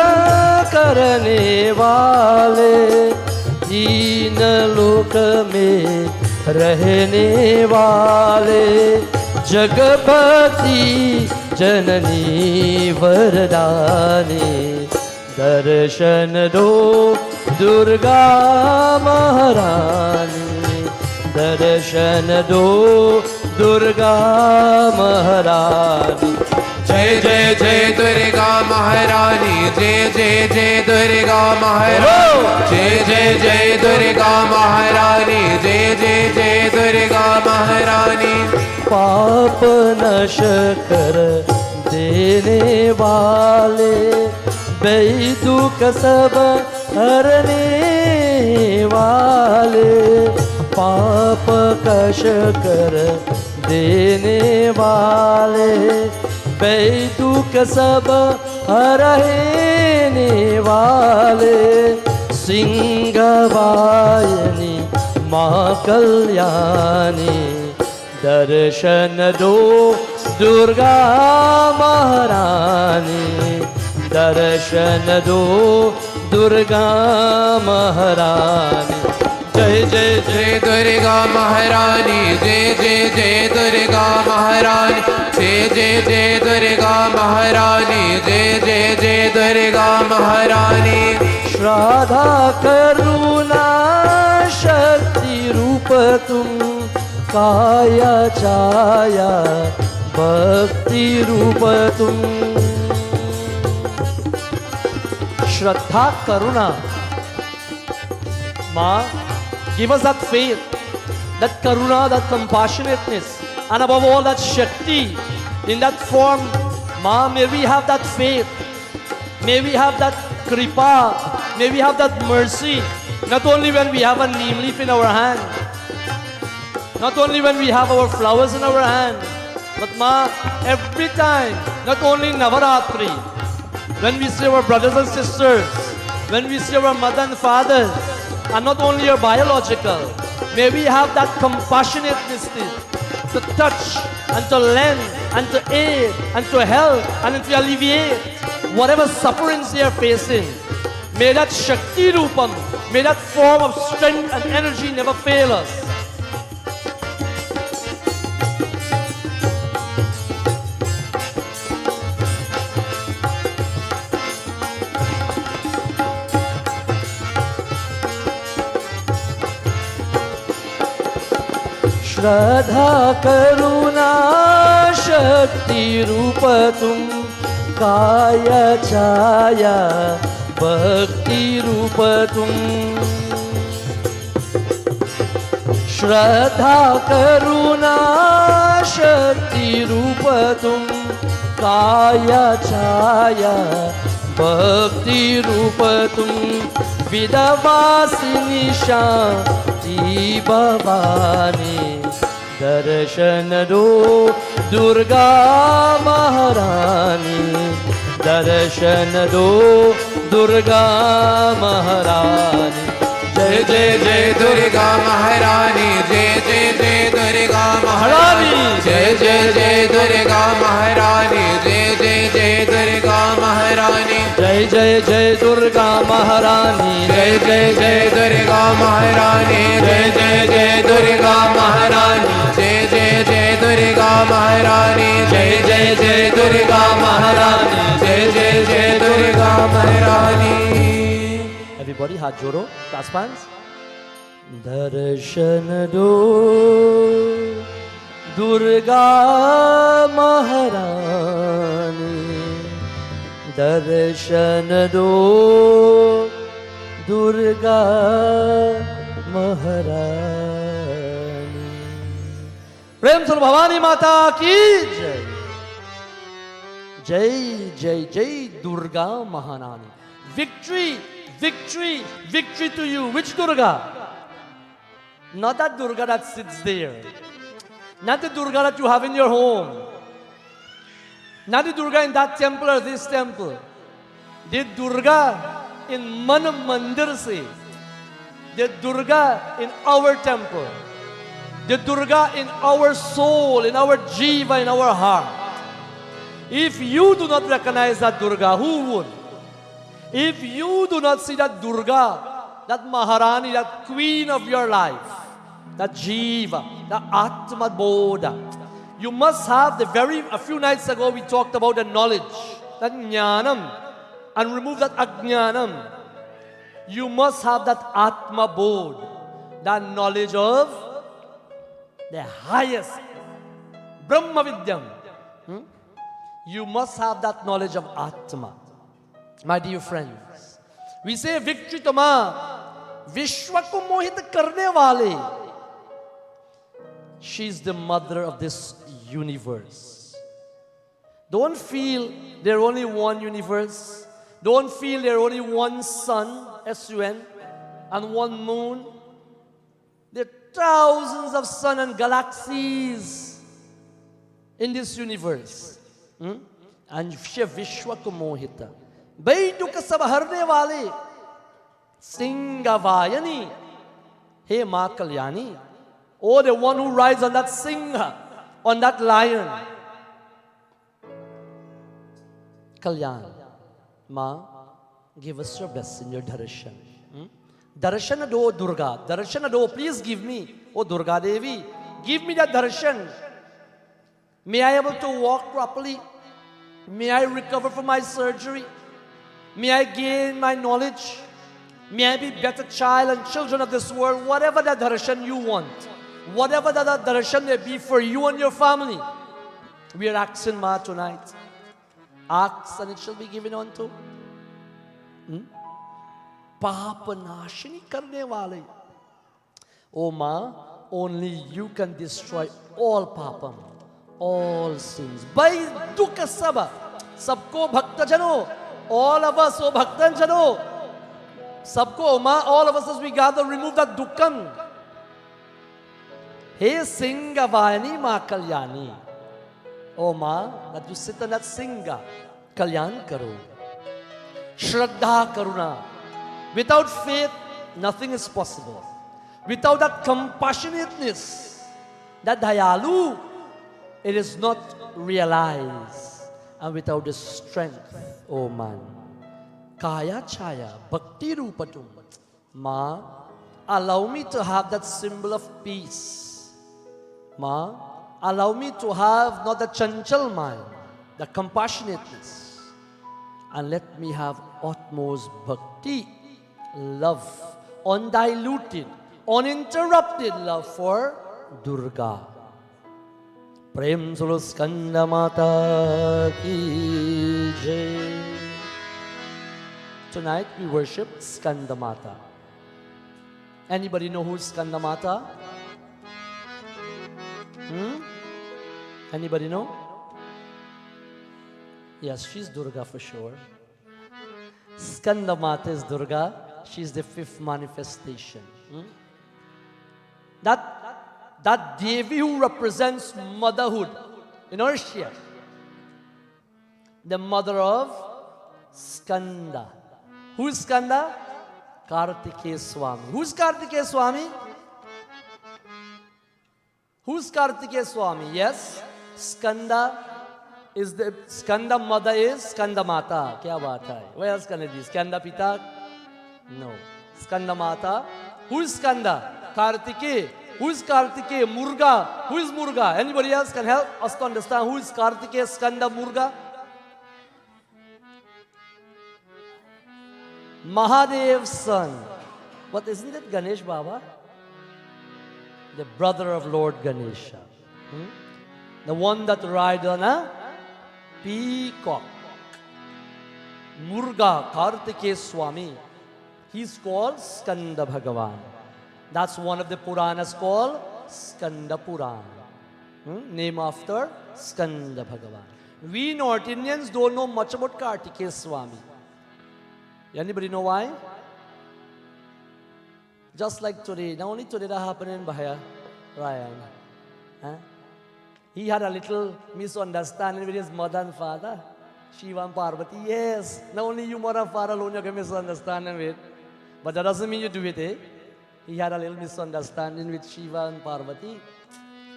करने वाले, तीन लोक में रहने वाले, जगपति जननी वरदानी। दर्शन दो दुर्गा महारानी। दर्शन दो दुर्गा महारानी। जय जय जय दुर्गा महारानी। जय जय जय दुर्गा महारानी। जय जय जय दुर्गा महारानी। जय जय जय दुर्गा महारानी। पाप नश कर देने वाले, बेदुख सब हरने वाले, पाप कश कर देने वाले, बेदुख सब हरने वाले, सिंहवाहिनी माँ कल्याणी। दर्शन दो दुर्गा महारानी। दर्शन दो दुर्गा महारानी। जय जय जय दुर्गा महारानी। जय जय जय दुर्गा महारानी। जय जय जय दुर्गा महारानी। जय जय जय दुर्गा महारानी। श्राद्धा करुणा शक्ति रूप तुम, काया छाया भक्ति रूप तुम। श्रद्धा करुणा, माँ, give us that faith, that karuna, that compassionateness, and above all that shakti in that form. Ma, may we have that faith, may we have that kripa, may we have that mercy, not only when we have a neem leaf in our hand, not only when we have our flowers in our hand, but Ma, every time, not only Navratri, when we see our brothers and sisters, when we see our mother and fathers, and not only your biological, may we have that compassionateness to touch and to lend and to aid and to help and to alleviate whatever sufferings they are facing. May that Shakti Rupam, may that form of strength and energy never fail us. श्रद्धा करुणा शक्ति रूप तुम, काया छाया भक्ति रूप तुम। श्रद्धा करुणा शक्ति रूप तुम, काया छाया भक्ति रूप तुम। विधवासिनी शांति भवानी, दर्शन दो दुर्गा महारानी दर्शन दो दुर्गा महारानी जय जय जय दुर्गा महारानी जय जय जय दुर्गा महारानी जय जय जय दुर्गा महारानी जय जय जय दुर्गा महारानी जय जय जय दुर्गा महारानी जय जय जय दुर्गा महारानी जय जय जय दुर्गा महारानी जय जय जय दुर्गा महारानी जय जय जय दुर्गा महारानी जय जय जय दुर्गा महारानी Everybody, हाथ जोड़ो, clasp hands. दर्शन दो दुर्गा महारानी दर्शन दो दुर्गा महारानी प्रेम से भवानी माता की जय जय जय जय दुर्गा महारानी victory victory victory to you. Which Durga? Not that Durga that sits there, not the Durga that you have in your home, not the Durga in that temple or this temple, the Durga in Man Mandir se, the Durga in our temple, the Durga in our soul, in our jiva, in our heart. If you do not recognize that Durga, who would? If you do not see that Durga, that Maharani, that queen of your life, that Jiva, that Atma Bodha, you must have a few nights ago we talked about the knowledge, that Jnanam, and remove that Ajnanam. You must have that Atma Bodh, that knowledge of the highest, Brahma Vidyam. You must have that knowledge of Atma. My dear friends, we say victory to Ma, Vishwa ko mohit karne wale. She is the mother of this universe. Don't feel there's only one universe. Don't feel there's only one sun, S-U-N, and one moon. There are thousands of sun and galaxies in this universe. And she Vishwa ko mohita. Baitu ka sab harne wale. Singhavayani. Hey Ma Kalyani. Oh, the one who rides on that Singha, on that lion. Kalyan. Ma, give us your blessing, your darshan. Darshan do Durga. Darshan do, please give me. Oh Durga Devi, give me that darshan. May I able to walk properly? May I recover from my surgery? May I gain my knowledge? May I be better child and children of this world? Whatever that darshan you want, whatever that darshan may be for you and your family, we are asking Ma tonight. Ask and it shall be given unto. Papa nashini karne wale. Oh Ma, only you can destroy all papam, all sins. By dukha saba, sabko bhakta jano, all of us, oh bhaktan jano, sabko Ma, all of us as we gather, remove that dukkam. Hey Singhavayani Ma Kalyani. Oh Ma, that you sit on that Singha, Kalyan karo. Shraddha Karuna. Without faith, nothing is possible. Without that compassionateness, that Dayalu, it is not realized. And without the strength, oh man. Kaya Chaya, Bhakti Rupatum. Ma, allow me to have that symbol of peace. Ma, allow me to have not the chanchal mind, the compassionateness. And let me have utmost bhakti, love, undiluted, uninterrupted love for Durga. Prem Solo Skanda Mata Ki Jai. Tonight we worship Skanda Mata. Anybody know who's Skanda Mata? Anybody know? Yes, she's Durga for sure. Skanda Mata is Durga. She's the fifth manifestation. That Devi who represents motherhood inertia. The mother of Skanda. Who is Skanda? Kartikeya Swami. Who's Kartikeya Swami? Who's Kartikeya Swami? Yes, Skanda is the Skanda mother is Skanda Mata. Kya baat hai? Where else can it be? Skanda Pita? No. Skanda Mata. Who is Skanda? Kartikeya. Who is Kartikeya? Murga. Who is Murga? Anybody else can help us to understand who is Kartikeya, Skanda, Murga? Mahadev's son. But isn't it Ganesh Baba? The brother of Lord Ganesha. The one that rides on a peacock. Murga Kartikeya Swami. He's called Skanda Bhagavan. That's one of the Puranas called Skanda Purana. Name after Skanda Bhagavan. We North Indians don't know much about Kartikeya Swami. Anybody know why? Just like today, not only today that happened in Bahia, Ryan. He had a little misunderstanding with his mother and father, Shiva and Parvati. Yes, not only you mother and father alone you can misunderstanding with, but that doesn't mean you do it, eh? He had a little misunderstanding with Shiva and Parvati.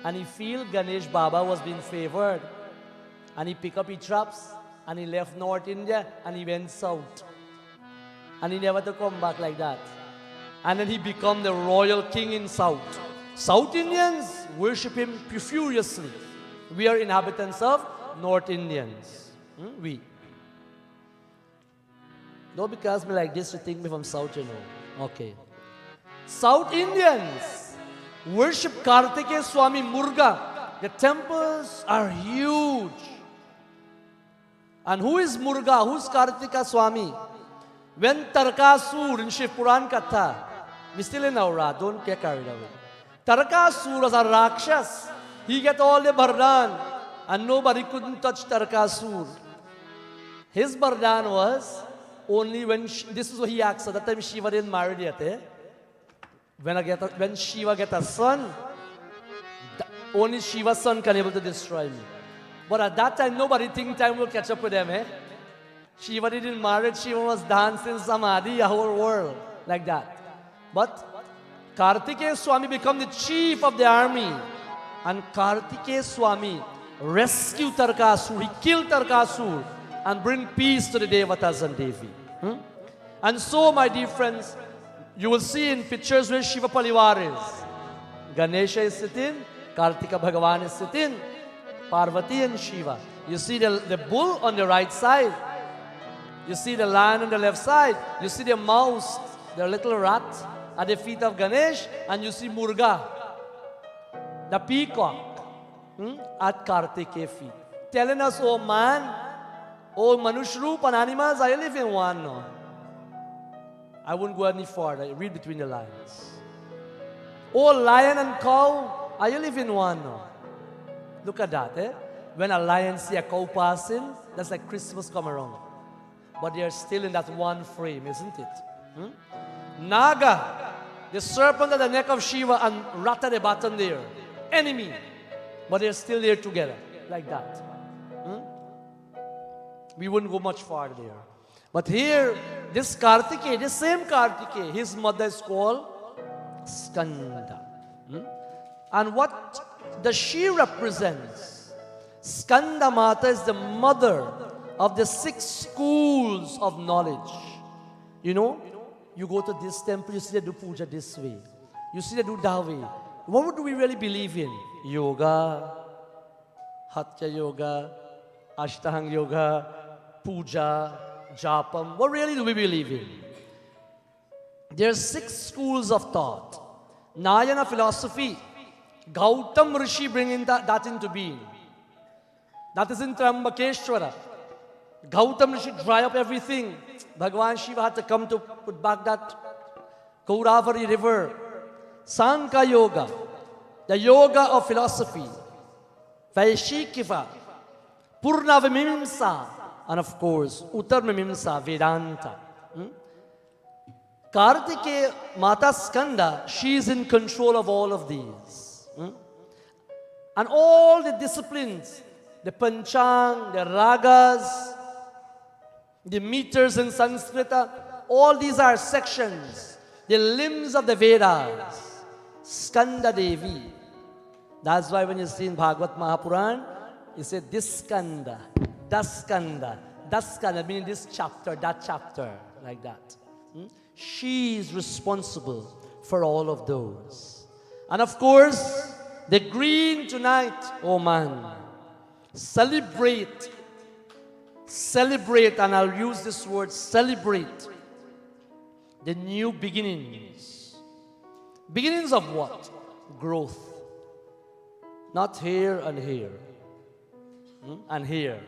And he feel Ganesh Baba was being favored. And he picked up his traps and he left North India and he went south. And he never to come back like that. And then he became the royal king in South. South Indians worship him furiously. We are inhabitants of North Indians. We. Don't because me like this to think me from South, you know. Okay. South Indians worship Kartikeya Swami Murga. The temples are huge. And who is Murga? Who's Kartikeya Swami? When Tarakasur in Shiv Puran Katha, we still in Aura, don't get carried away. Tarakasur was a Rakshas. He got all the Bardhan and nobody couldn't touch Tarakasur. His Bardhan was only when, this is what he asked, at that time Shiva didn't marry yet. Eh? When Shiva get a son, only Shiva's son can able to destroy me. But at that time, nobody think time will catch up with them. Eh? Shiva didn't marry, Shiva was dancing Samadhi, a whole world, like that. But Kartikeya Swami became the chief of the army. And Kartikeya Swami rescued Tarakasur, he killed Tarakasur and bring peace to the Devatas and Devi. And so, my dear friends, you will see in pictures where Shiva Palivar is. Ganesha is sitting, Kartika Bhagavan is sitting, Parvati and Shiva. You see the bull on the right side. You see the lion on the left side. You see the mouse, the little rat at the feet of Ganesh. And you see Murga, the peacock, at Kartikeya feet. Telling us, oh man, oh Manushrup and animals, I live in one. No? I won't go any further. Read between the lines. Oh lion and cow, are you live in one? No? Look at that. Eh? When a lion see a cow passing, that's like Christmas come around. But they are still in that one frame, isn't it? Naga, the serpent at the neck of Shiva, and Rata the bottom there. Enemy. But they're still there together, like that. We wouldn't go much farther there. But here, this Kartikeya, the same Kartikeya, his mother is called Skanda. And what does she represents? Skanda Mata is the mother of the 6 schools of knowledge. You know, you go to this temple, you see they do puja this way. You see they do that way. What do we really believe in? Yoga, Hatya Yoga, Ashtanga Yoga, Puja, Japam. What really do we believe in? There are 6 schools of thought. Nayana philosophy, Gautam Rishi bringing that into being. That is in Trambakeshwara. Gautam Rishi dry up everything. Bhagavan Shiva had to come to put back that Gauravari river. Sankhya Yoga, the yoga of philosophy. Vaishikiva, Purna Vimimsa, and of course, Uttar Mimimsa, Vedanta. Kartikeya Mata Skanda, she is in control of all of these. And all the disciplines the panchang, the ragas, the meters in Sanskrit, all these are sections, the limbs of the Vedas, Skanda Devi. That's why when you see in Bhagavad Mahapuran, you say this skanda, meaning this chapter, that chapter, like that. She is responsible for all of those. And of course, the green tonight, oh man, celebrate, and I'll use this word, celebrate the new beginnings. Beginnings of what? Growth. Not here and here, and here,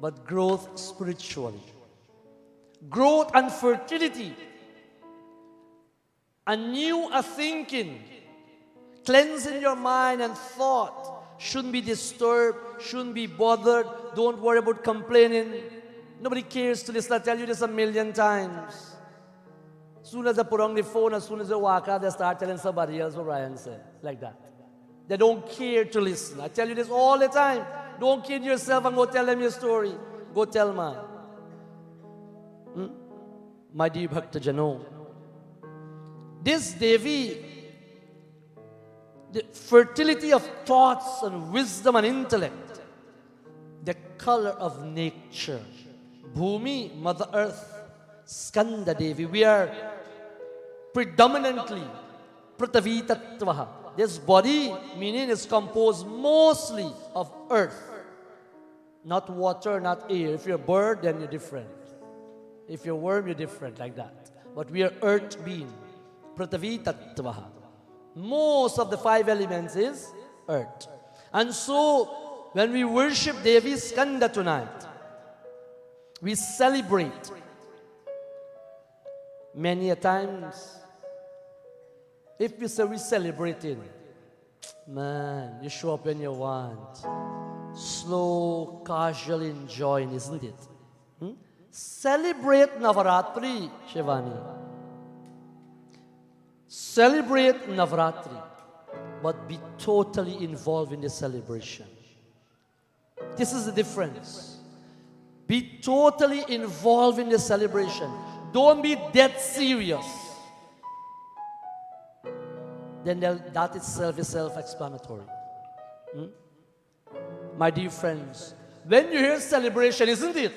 but growth spiritually. Growth and fertility. A new thinking. Cleansing your mind and thought. Shouldn't be disturbed, shouldn't be bothered. Don't worry about complaining. Nobody cares to listen. I tell you this a million times. As soon as I put on the phone, as soon as they walk out, they start telling somebody else what Ryan said. Like that. They don't care to listen. I tell you this all the time. Don't kid yourself and go tell them your story. Go tell man. My dear Bhakta Jano, this Devi, the fertility of thoughts and wisdom and intellect, the color of nature, Bhumi, Mother Earth, Skanda Devi, we are predominantly Pratavi Tattvaha. This body, meaning, is composed mostly of earth. Not water, not air. If you're a bird, then you're different. If you're a worm, you're different, like that. But we are earth being. Pratavi Tattvaha. Most of the 5 elements is earth. And so, when we worship Devi Skanda tonight, we celebrate. Many a times, if we say we're celebrating, man, you show up when you want. Slow, casual enjoying, isn't it? Celebrate Navratri, Shivani. Celebrate Navratri, but be totally involved in the celebration. This is the difference. Be totally involved in the celebration. Don't be dead serious. Then that itself is self-explanatory. My dear friends, when you hear celebration, isn't it?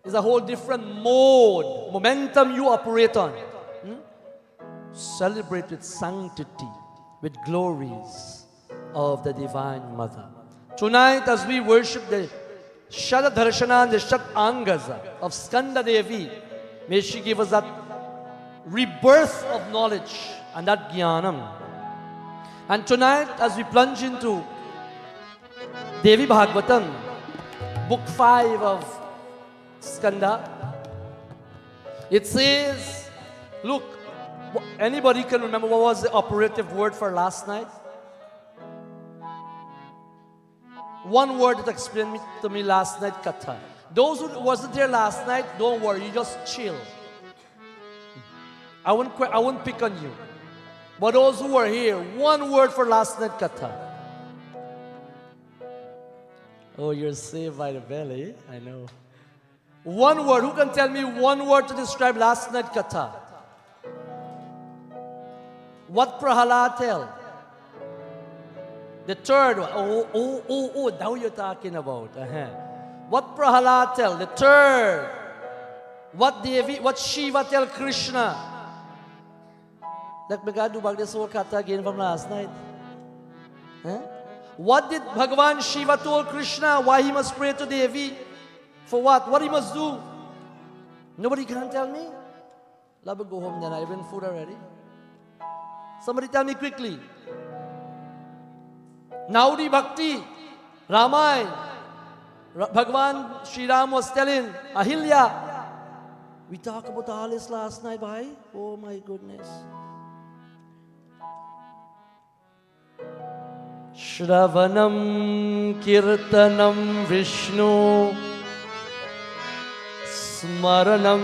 It's a whole different mode, momentum you operate on. Celebrate with sanctity, with glories of the Divine Mother. Tonight, as we worship the Sharad Darshana and the Shat Angas of Skanda Devi, may she give us that rebirth of knowledge and that jnanam. And tonight, as we plunge into Devi Bhagavatam, book 5 of Skanda, it says, look, anybody can remember what was the operative word for last night? One word that explained to me last night, Katha. Those who wasn't there last night, don't worry, you just chill. I won't pick on you. But those who were here, one word for last night, Katha. Oh, you're saved by the belly, I know. One word, who can tell me one word to describe last night, Katha? What Prahalad tell? The third one. Oh, now you're talking about. What Prahalad tell? The third. What Shiva tell Krishna? Like we got to do back this whole Katha again from last night. What did Bhagavan Shiva told Krishna? Why he must pray to Devi? For what? What he must do? Nobody can tell me? Let me go home then. I've been food already. Somebody tell me quickly. Naudi Bhakti, Ramayana, Bhagavan Sri Ram was telling Ahilya. We talked about all this last night, bhai. Oh my goodness. Shravanam Kirtanam Vishnu Smaranam.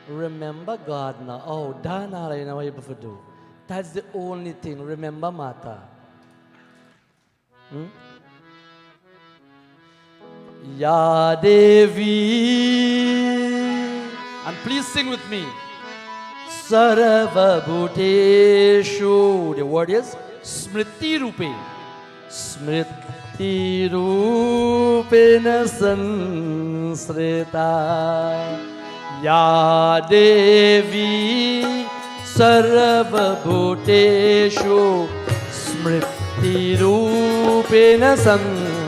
Remember God now. Oh, Dana, I know what you have to do. That's the only thing. Remember, Mata. Ya Devi. And please sing with me. Sarva Bhuteshu. The word is Smriti Rupe. Smriti Rupena Sansrita. Ya Devi Sarva Bhuteshu Smriti Rupena Sansrita.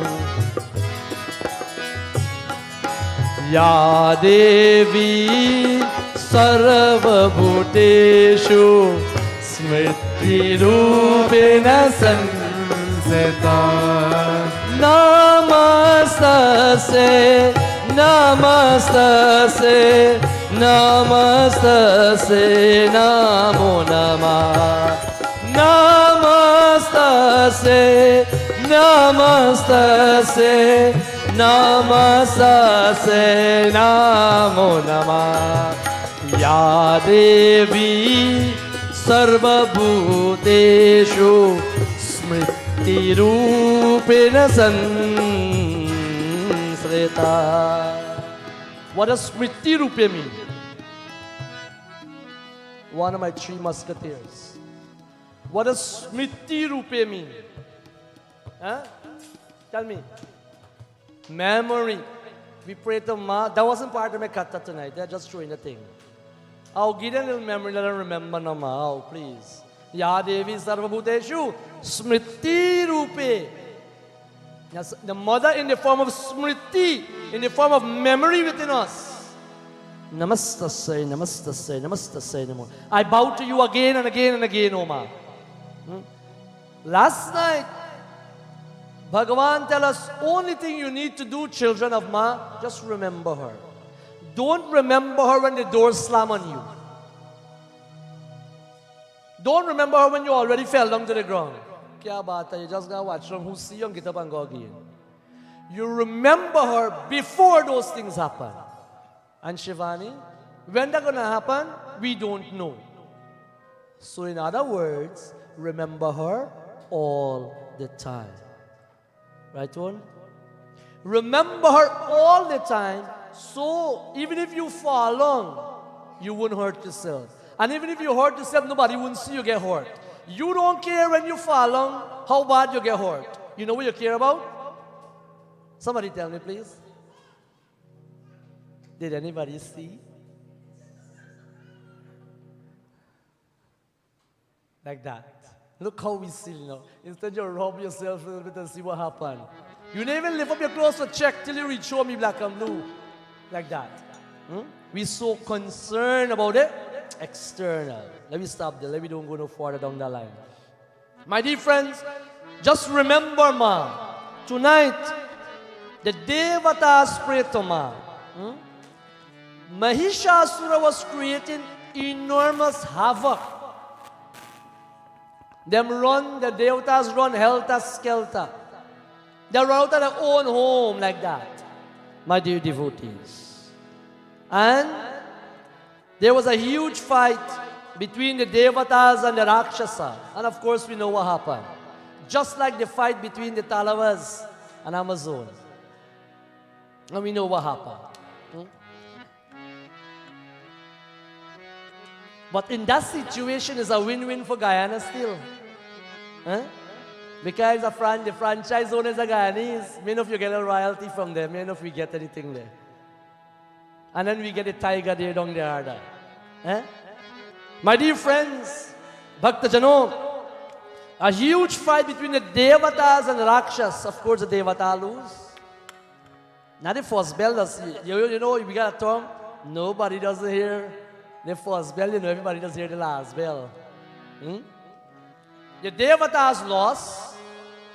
Ya Devi Sarva Bhuteshu Smriti Rupena Sansrita. Namastase, Namastase, Namastase, Namo Namah. Namastase, Namastase, Namastase, Namo Namah. Ya Devi Sarva Bhuteshu Smriti Rupena Sansrita. What does Smriti Rupe mean? One of my three musketeers. What does Smriti Rupe mean? Huh? Tell me. Memory. We pray to Ma. That wasn't part of my kata tonight. They're just showing the thing. I'll give them a little memory, let them remember now, Ma. Oh, please. Ya Devi Sarva Bhuteshu Smriti Rupe. Yes, the mother in the form of Smriti, in the form of memory within us. Namastasai, Namastasai, Namastasai, Namo. I bow to you again and again and again, O Ma. Last night, Bhagavan tell us, only thing you need to do, children of Ma, just remember her. Don't remember her when the doors slam on you. Don't remember her when you already fell down to the ground. Kya baat hai, you just gotta watch them who see you and get up and go again. You remember her before those things happen. And Shivani, when they're gonna happen, we don't know. So in other words, remember her all the time. Right one? Remember her all the time, so even if you fall on, you wouldn't hurt yourself. And even if you hurt yourself, nobody wouldn't see you get hurt. You don't care when you fall on how bad you get hurt. You know what you care about? Somebody tell me, please. Did anybody see? Like that. Look how we see now. Instead you rob yourself a little bit and see what happened. You don't even lift up your clothes to check till you reach show me black and blue. Like that. We're so concerned about it. External. Let me stop there. Let me don't go no further down the line. My dear friends, just remember, Ma, tonight, the Devatas pray to Ma. Mahishasura was creating enormous havoc. The Devatas run helter-skelter. They run out of their own home like that, my dear devotees. And there was a huge fight between the Devatas and the Rakshasa. And of course, we know what happened. Just like the fight between the Talavas and Amazon. And we know what happened. But in that situation, it's a win-win for Guyana still. Because the franchise owners are Guyanese. Many of you get a royalty from them. Many of you get anything there. And then we get a tiger there down there. My dear friends, Bhakta Jano, a huge fight between the Devatas and the Rakshas. Of course, the Devata lose. Now the first bell does, you know, we got a term, nobody doesn't hear the first bell, you know, everybody does hear the last bell. The Devatas lost.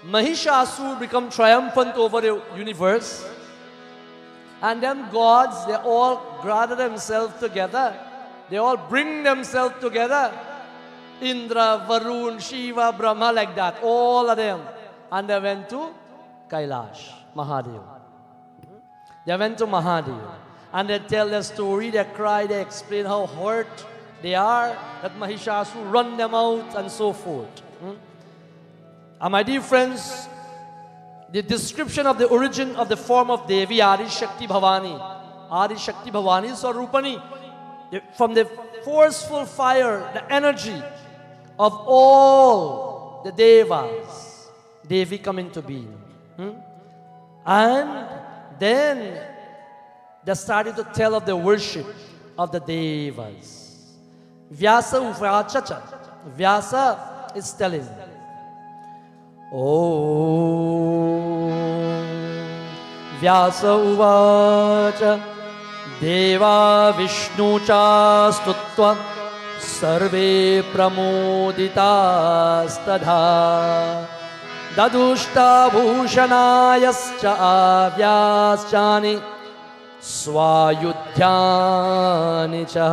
Mahishasur become triumphant over the universe. And them gods, they all gather themselves together. They all bring themselves together. Indra, Varun, Shiva, Brahma, like that. All of them. And they went to Kailash, Mahadev. They went to Mahadev. And they tell their story, they cry, they explain how hurt they are, that Mahishasura run them out and so forth. And my dear friends, the description of the origin of the form of Devi Adi Shakti Bhavani Swarupani, from the forceful fire, the energy of all the Devas, Devi come into being. And then they started to tell of the worship of the Devas. Vyasa Uvachacha. Vyasa is telling. Vyasa Uvacha Deva Vishnu cha stutva sarve pramoditastadha dadushta bhushanayascha avyaschani swayudhyani cha.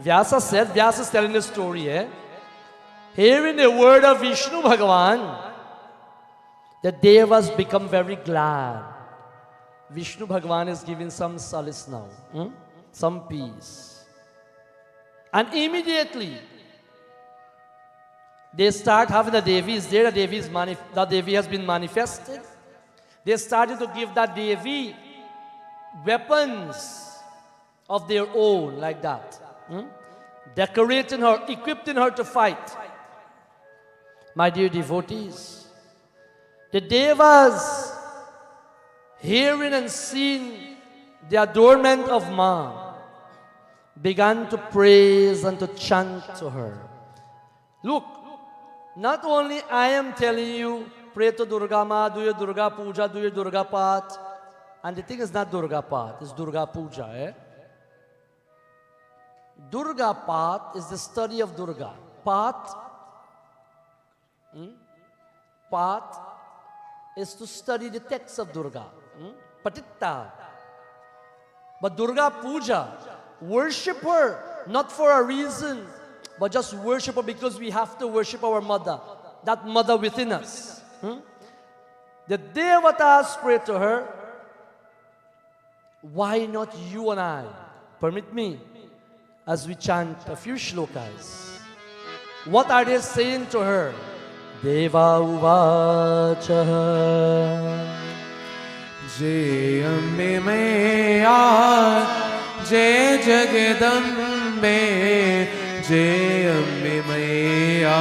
Vyasa said, Vyasa is telling the story, hearing the word of Vishnu Bhagavan, the Devas become very glad. Vishnu Bhagavan is giving some solace now, some peace. And immediately, they start having the Devi is there, the Devi has been manifested. They started to give that Devi weapons of their own, like that. Decorating her, equipping her to fight. My dear devotees, the Devas, hearing and seeing the adornment of Ma, began to praise and to chant to her. Look, not only I am telling you, pray to Durga Ma, do your Durga Puja, do your Durga Path. And the thing is not Durga Path, it's Durga Puja. Durga Path is the study of Durga. Path is to study the text of Durga. Patitta. But Durga Puja, worship her, not for a reason, but just worship her because we have to worship our mother, that mother within us. The Devatas pray to her, why not you and I? Permit me, as we chant a few shlokas. What are they saying to her? Deva uvacha Jai Ambe Maya, Jai Jagadambe, Jai Ambe Maya,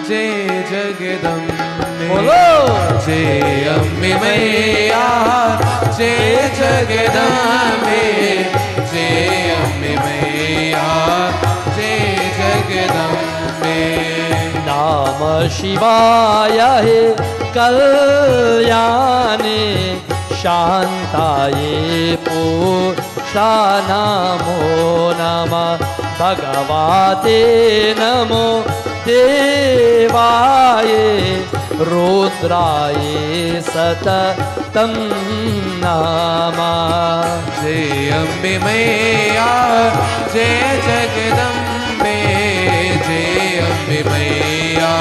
Jai Jagadambe. Jai Ambe Maya, Jai Jagadambe, Jai Ambe Maya, Jai Jagadambe. Nama Shivaya he Kalyane Shantaye Pusha Namo Nama Bhagavate Namo Devaye Rudraye Satatam Nama. Jai Ambe Maya, Jai Jagadambe, Jai Ambe Maya,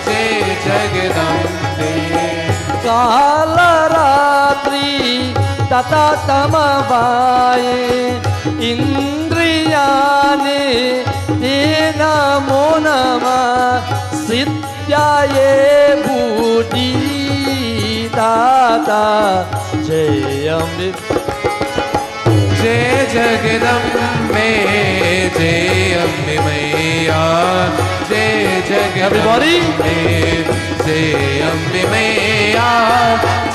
Jai Jagadambe. Kalaratri tata tamavaye indriyane te namo nama siddhaye buddhi tata jayambe. Jai Jagadambe, Jai Ambe Maya, Jai Jagadambe. Everybody. Jai Ambe Maya,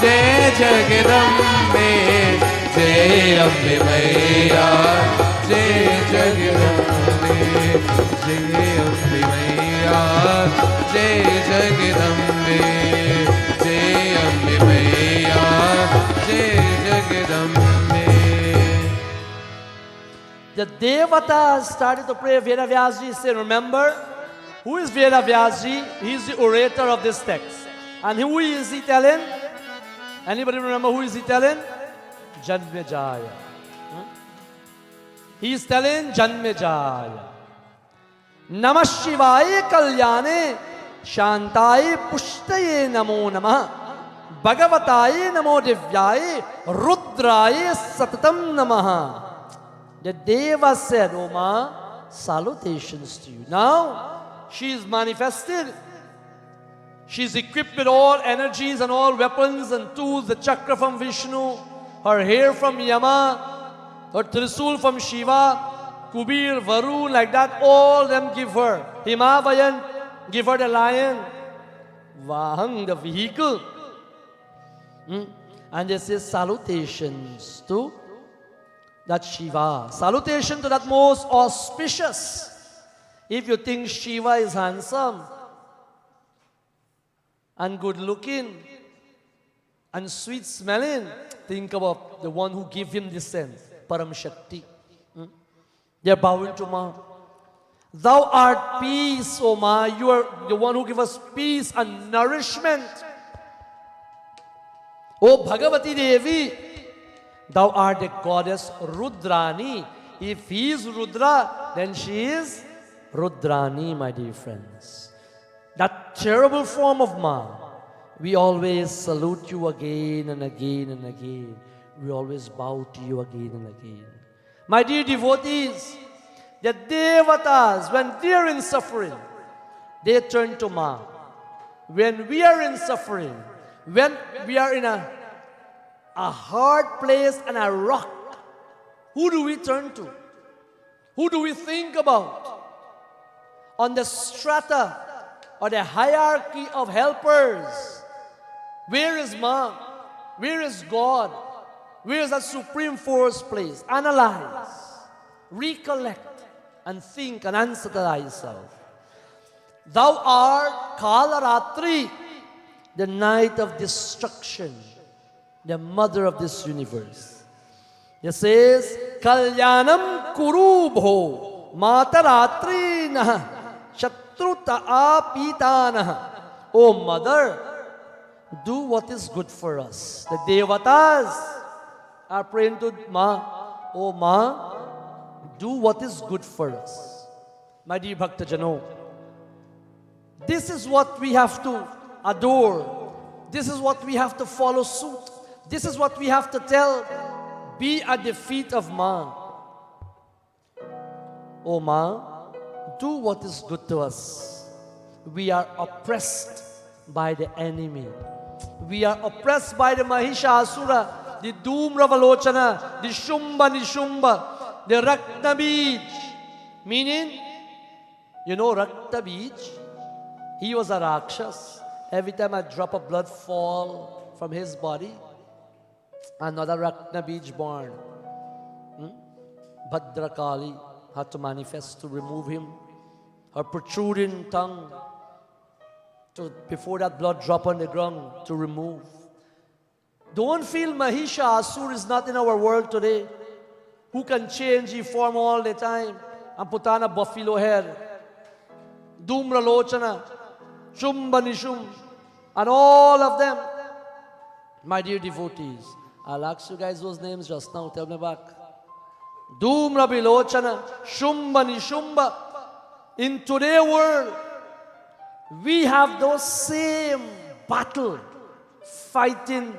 Jai Jagadambe, Jai Ambe Maya, Jai Jagadambe, Jai Ambe Maya, Jai Jagadambe, Jai Ambe Maya, Jai Jagadambe. The Devatas started to pray. Veda Vyasji said, remember, who is Veda Vyasji? He is the orator of this text. And who is he telling? Anybody remember who is he telling? Janmejaya. He is telling Janmejaya. Namah Shivaya Kalyane Shantaye Pushtaye Namo Namah Bhagavataye Namo Divyaye Rudraye Satatam Namaha. The Deva said, "O Ma, salutations to you." Now, she is manifested. She's equipped with all energies and all weapons and tools, the chakra from Vishnu, her hair from Yama, her trisul from Shiva, Kubir, Varun, like that, all them give her. Himavayan, give her the lion. Vahang, the vehicle. And they say salutations to that Shiva. Salutation to that most auspicious. If you think Shiva is handsome and good looking and sweet smelling, think about the one who gave him this sense, Param Shakti. They're bowing to Ma. Thou art peace, O Ma. You are the one who gives us peace and nourishment. O Bhagavati Devi, thou art the goddess Rudrani. If he is Rudra, then she is Rudrani, my dear friends. That terrible form of Ma, we always salute you again and again and again. We always bow to you again and again. My dear devotees, the Devatas, when they are in suffering, they turn to Ma. When we are in suffering, when we are in a hard place and a rock, who do we turn to? Who do we think about? On the strata or the hierarchy of helpers, where is Ma? Where is God? Where is that supreme force place? Analyze, recollect, and think and answer to thyself. Thou art Kalaratri, the night of destruction, the mother of this universe. It says, Kalyanam Kurubho Mataratri Naha Shatruta Apitanaha. O mother, do what is good for us. The Devatas are praying to Ma. O Ma, do what is good for us. My dear Bhaktajano, this is what we have to adore. This is what we have to follow suit. This is what we have to tell. Be at the feet of Ma. O Ma, do what is good to us. We are oppressed by the enemy. We are oppressed by the Mahishasura, the Dhumravalochana, the Shumba Nishumba, the Rakta Bij. Meaning, you know Rakta Bij? He was a Rakshas. Every time a drop of blood fall from his body, another Rakta Bij born. Bhadrakali had to manifest to remove him. Her protruding tongue, before that blood drop on the ground, to remove. Don't feel Mahisha Asur is not in our world today. Who can change his form all the time and put on a buffalo head. Dhumra Lochana, Shumba Nishum, and all of them. My dear devotees, I'll ask you guys those names just now. Tell me back. Dhumra Bilochana, Shumba Nishumba. In today's world, we have those same battle fighting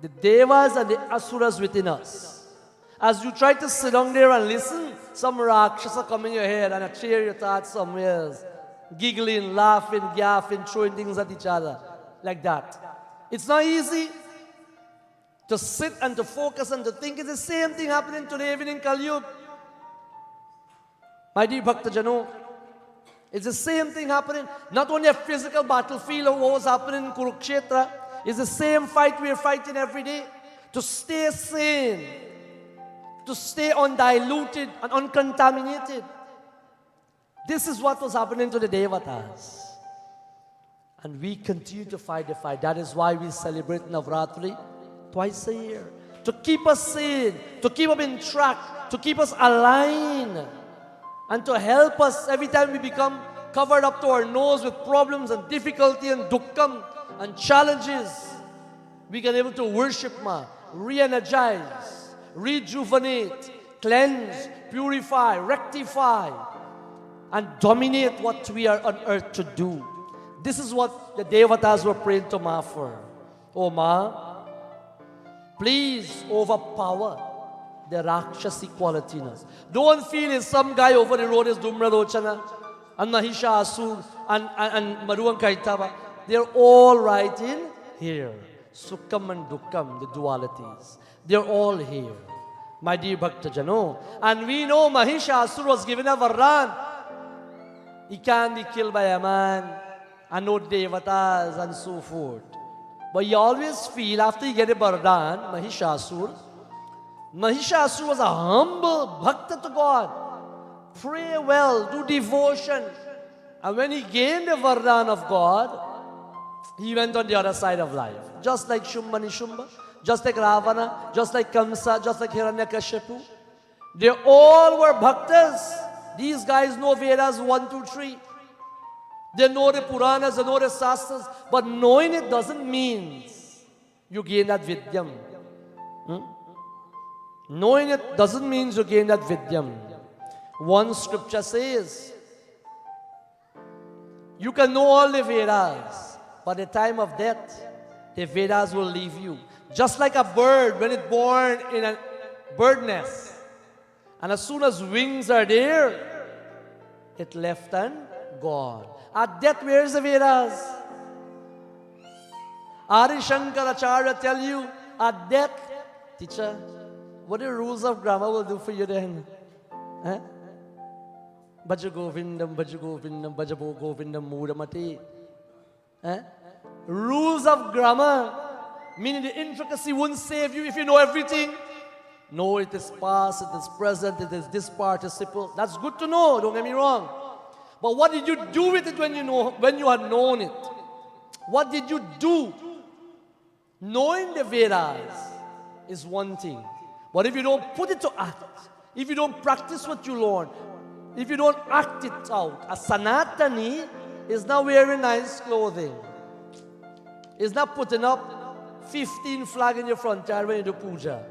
the Devas and the Asuras within us. As you try to sit down there and listen, some Rakshasa come in your head and cheer your thoughts somewhere else, giggling, laughing, gaffing, throwing things at each other, like that. It's not easy to sit and to focus and to think. It's the same thing happening today, even in Kali Yuga. My dear Bhaktajano, it's the same thing happening. Not only a physical battlefield of what was happening in Kurukshetra, it's the same fight we are fighting every day. To stay sane, to stay undiluted and uncontaminated. This is what was happening to the Devatas. And we continue to fight the fight. That is why we celebrate Navratri twice a year. To keep us sane, to keep us in track, to keep us aligned, and to help us every time we become covered up to our nose with problems and difficulty and dukkham and challenges. We can be able to worship Ma, re-energize, rejuvenate, cleanse, purify, rectify, and dominate what we are on earth to do. This is what the Devatas were praying to Ma for. Oh Ma, please overpower the Rakshasi quality in us. Don't feel it's some guy over the road is Dumra Lochana and Mahisha Asur and Maruan Kaitava. They're all right in here. Sukham and Dukkam, the dualities. They're all here. My dear Bhakta Jano. And we know Mahisha Asur was given a Varan. He can't be killed by a man and no devatas and so forth. But you always feel after you get a Vardhan, Mahishasur was a humble bhakta to God. Pray well, do devotion. And when he gained the Vardhan of God, he went on the other side of life. Just like Shumbani Shumba, just like Ravana, just like Kamsa, just like Hiranyakashipu. They all were bhaktas. These guys know Vedas 1, 2, 3. They know the Puranas, they know the Sastras. But knowing it doesn't mean you gain that Vidyam. Knowing it doesn't mean you gain that Vidyam. One scripture says, you can know all the Vedas, but at the time of death, the Vedas will leave you. Just like a bird, when it's born in a bird nest, and as soon as wings are there, it left and gone. At death, where is the Vedas? Ari Shankaracharya tell you, at death, teacher, what the rules of grammar will do for you then? Huh? Bhaja Govindam, Bhaja Govindam, Bhaja Govindam, Mudamati. Rules of grammar, meaning the intricacy won't save you if you know everything. No, it is past, it is present, it is this participle. That's good to know, don't get me wrong. But what did you do with it when you had known it? What did you do? Knowing the Vedas is one thing. But if you don't put it to act, if you don't practice what you learn, if you don't act it out, a Sanatani is not wearing nice clothing. Is not putting up 15 flags in your front yard when you do puja.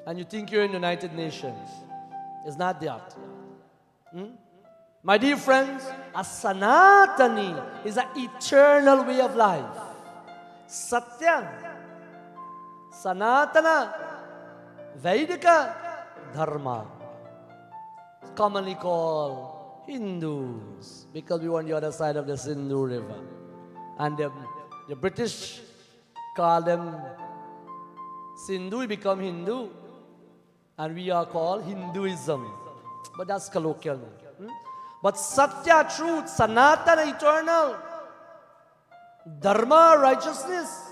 And you think you're in the United Nations. It's not that. My dear friends, a Sanatani is an eternal way of life. Satya, Sanatana, Vedika, Dharma. Commonly called Hindus because we were on the other side of the Sindhu River. And the British call them Sindhu, we become Hindu. And we are called Hinduism. But that's colloquial. But Satya, truth, Sanatana, eternal. Dharma, righteousness.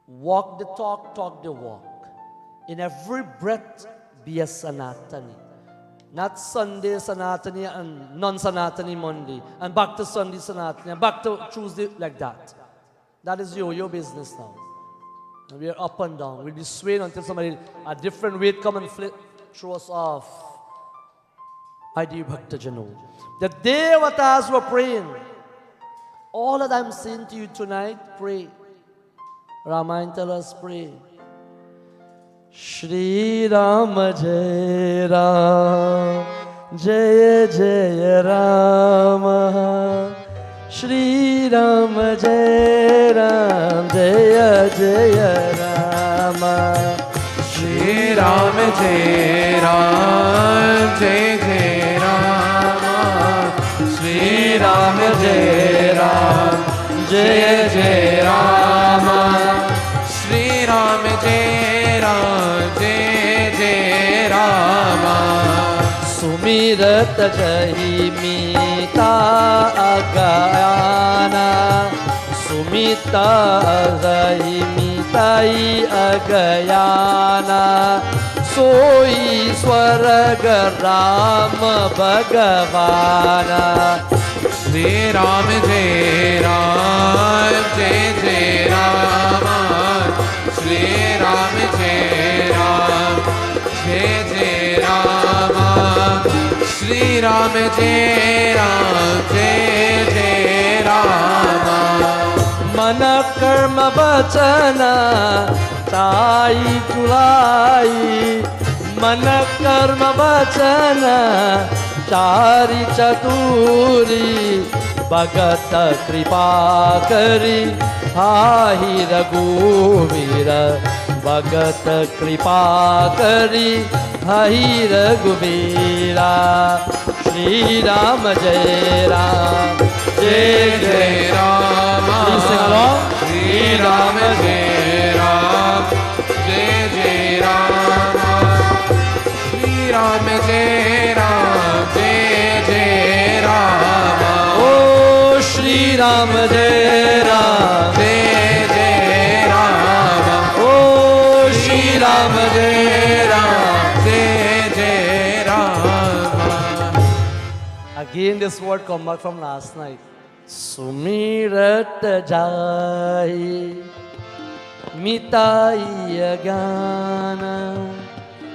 Walk the talk, talk the walk. In every breath, be a Sanatani. Not Sunday Sanatani and non-Sanatani Monday. And back to Sunday Sanatani. And back to Tuesday like that. That is your business now. And we are up and down. We'll be swaying until somebody, a different weight come and throw us off. My dear Bhakta Jano. The Devatas were praying. All that I'm saying to you tonight, pray. Ramayana tell us, pray. Shri Ram Jai Ram, Jai Jai Ram. Shri Ram Jai Ram, Jai Jai Ram. Shri Ram Jai Ram, Jai Jai Ram. Shri Ram Jai Ram, Jai Jai Ram. Shri Ram Jai Ram, Jai Jai Ram. Sumirat Jahi Mita Agayana. Sumita Jahi Mitai Agayana. Soi Swarga Ram Bhagavana. Shri Ram Jai Ram, Jai Jai Ram. Shri Ram Jai Ram, Jai Jai Ram. Shri Ram Jai Ram, Jai Jai Ram. Mana karma bachana chai chulai. Mana karma bachana chari chaturi. Bhagat kripa kari ahi raghuvira भगत कृपा करी हई रघुबीरा श्री राम जय राम जय जय राम श्री राम जय राम जय जय राम श्री राम जय राम जय जय राम ओ श्री राम जय राम जय जय राम ओ श्री राम जय राम जय जय Ram. Again this word come back from last night. सुमिरत जाई मिताई ज्ञान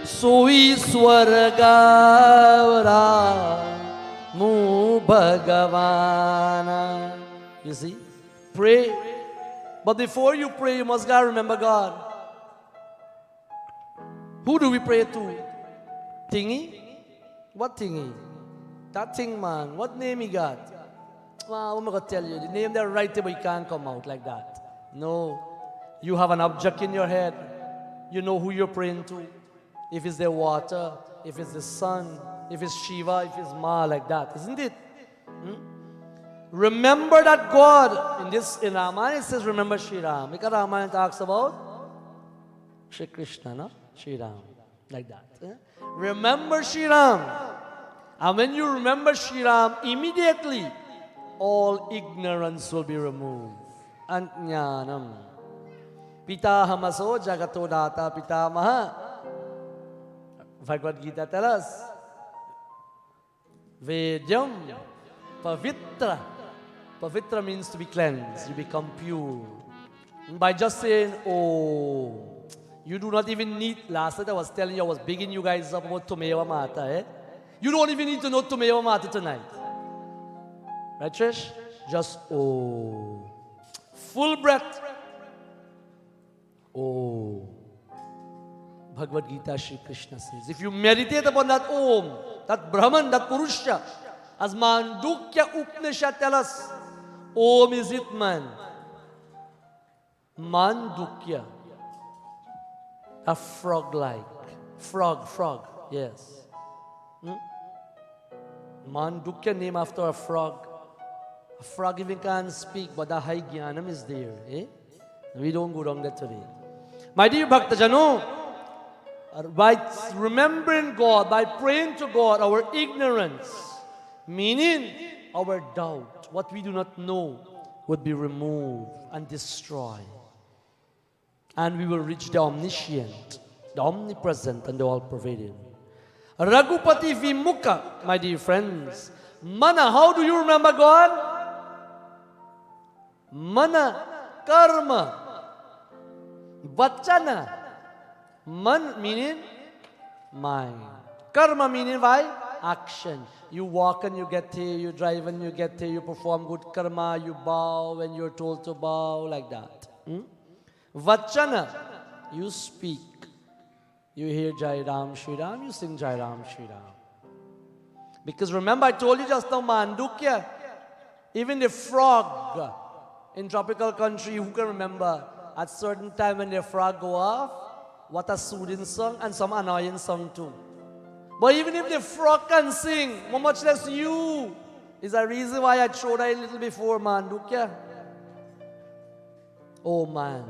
सोई स्वर्गावरा मु भगवान. You see, pray, but before you pray you must gotta remember God. Who do we pray to? Thingy? What thingy? That thing, man. What name he got? Well, I'm going to tell you. The name there right there, but you can't come out like that. No. You have an object in your head. You know who you're praying to. If it's the water, if it's the sun, if it's Shiva, if it's Ma, like that. Isn't it? Remember that God. In Ramayana it says, remember Shri Ram. Because Ramayana talks about Shri Krishna, no? Shri Ram. Like that. Remember Shri Ram. And when you remember Shri Ram, immediately all ignorance will be removed. Antnyanam. Pitahamaso jagato data pitamaha. Bhagavad Gita tells us. Vedyam pavitra. Pavitra means to be cleansed. You become pure. And by just saying, oh, you do not even need, last night I was telling you, I was bigging you guys up about Tumeva Mata, eh? You don't even need to know Tumeva Mata tonight. Right, Trish? Just oh. Full breath. Oh. Bhagavad Gita, Shri Krishna says, if you meditate upon that Om, that Brahman, that Purusha, as Mandukya Upanishad tells us, Om is it man. Mandukya. A frog-like. Frog, yes. Mandukya name after a frog. A frog even can't speak, but the high jnanam is there. Eh? We don't go wrong that today. My dear Bhaktajano, by remembering God, by praying to God, our ignorance, meaning our doubt, what we do not know, would be removed and destroyed. And we will reach the omniscient, the omnipresent, and the all-pervading. Raghupati Vimukha, my dear friends. Mana, how do you remember God? Mana, karma, vachana. Man meaning mind. Karma meaning why? Action. You walk and you get here, you drive and you get here, you perform good karma, you bow when you're told to bow, like that. Vachana, you speak. You hear Jai Ram, Shri Ram, you sing Jai Ram, Shri Ram. Because remember, I told you just now, Mandukya, even the frog in tropical country, who can remember at certain time when the frog go off, what a soothing song and some annoying song too. But even if the frog can sing, how much less you, is a reason why I showed that a little before, Mandukya. Oh man.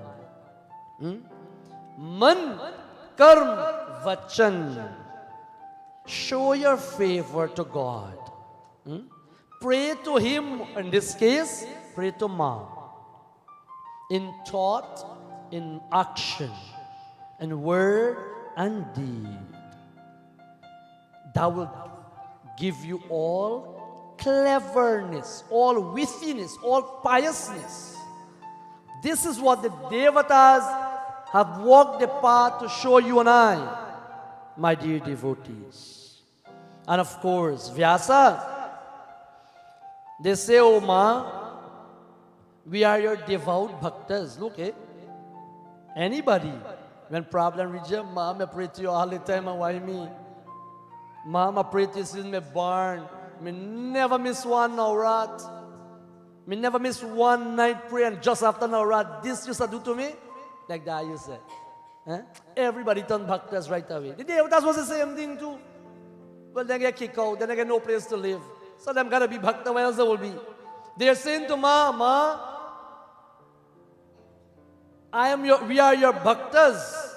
Man, karm, vachan. Show your favor to God. Pray to Him, in this case, pray to Mom. In thought, in action, in word and deed. That will give you all cleverness, all wittiness, all piousness. This is what the Devatas have walked the path to show you and I, my dear devotees. And of course, Vyasa, they say, oh Ma, we are your devout bhaktas. Look, anybody, when problem reaches you, Mom, I pray to you all the time, and why me? Mom, I pray to you since me born. Me never miss one Navrat. Me never miss one night prayer, and just after Navrat, this used to do to me. Like that you said. Eh? Everybody turned bhaktas right away. The devatas was the same thing too. Well, they get kicked out, then they get no place to live. So them gotta be bhakta, where else they will be? They're saying to Ma, we are your bhaktas.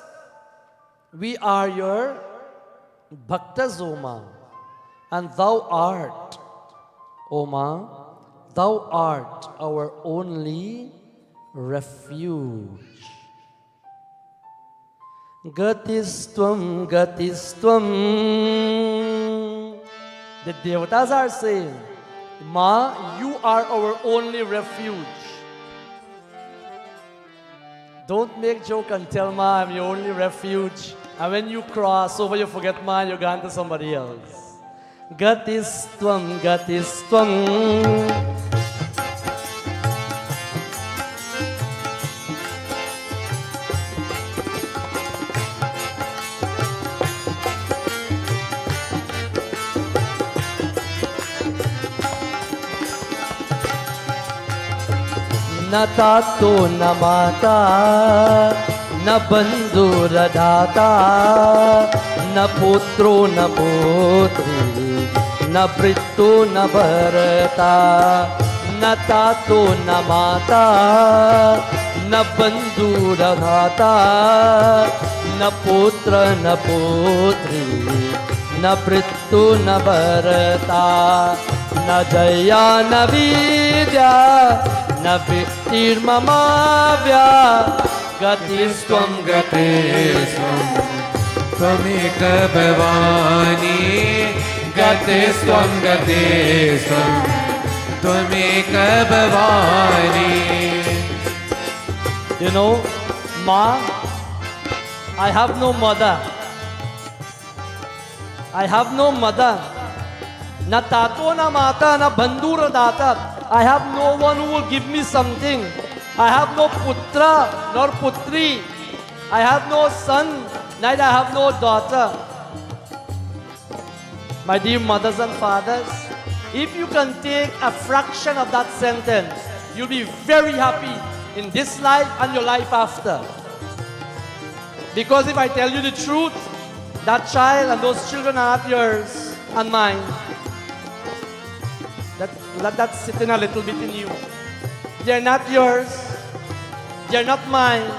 We are your bhaktas, O Ma. And thou art, O Ma, thou art our only refuge. Gatistvam, Gatistvam. The devatas are saying, Ma, you are our only refuge. Don't make joke and tell Ma I'm your only refuge. And when you cross over, you forget Ma, you go on to somebody else. Gatistvam, Gatistvam. न तातो न माता न बंधुरदाता न पुत्रो न पुत्री न भृत्यो न भरता न तातो न माता न बंधुरदाता न पुत्र न पुत्री न भृत्यो न भरता न जया न विद्या न वित्तिर्ममाव्या गतिस्त्वं गतिस्त्वं त्वमेक Bhavani गतिस्त्वं गतिस्त्वं त्वमेक Bhavani. You know, Ma, I have no mother. I have no mother. Na tato na mata na bandura data. I have no one who will give me something. I have no putra nor putri. I have no son, neither I have no daughter. My dear mothers and fathers, if you can take a fraction of that sentence, you'll be very happy in this life and your life after. Because if I tell you the truth, that child and those children are not yours and mine. Let that sit in a little bit in you. They're not yours. They're not mine.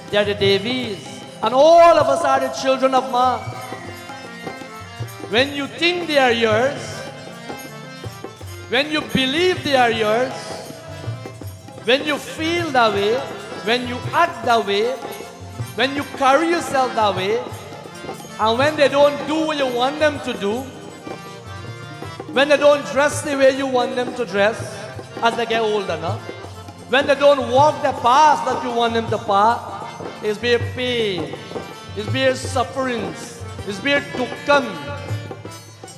They're the Devis. And all of us are the children of Ma. When you think they are yours, when you believe they are yours, when you feel that way, when you act that way, when you carry yourself that way, and when they don't do what you want them to do, when they don't dress the way you want them to dress as they get older, no? When they don't walk the path that you want them to path, it's bare pain, it's bare sufferings, it's bare dukkam.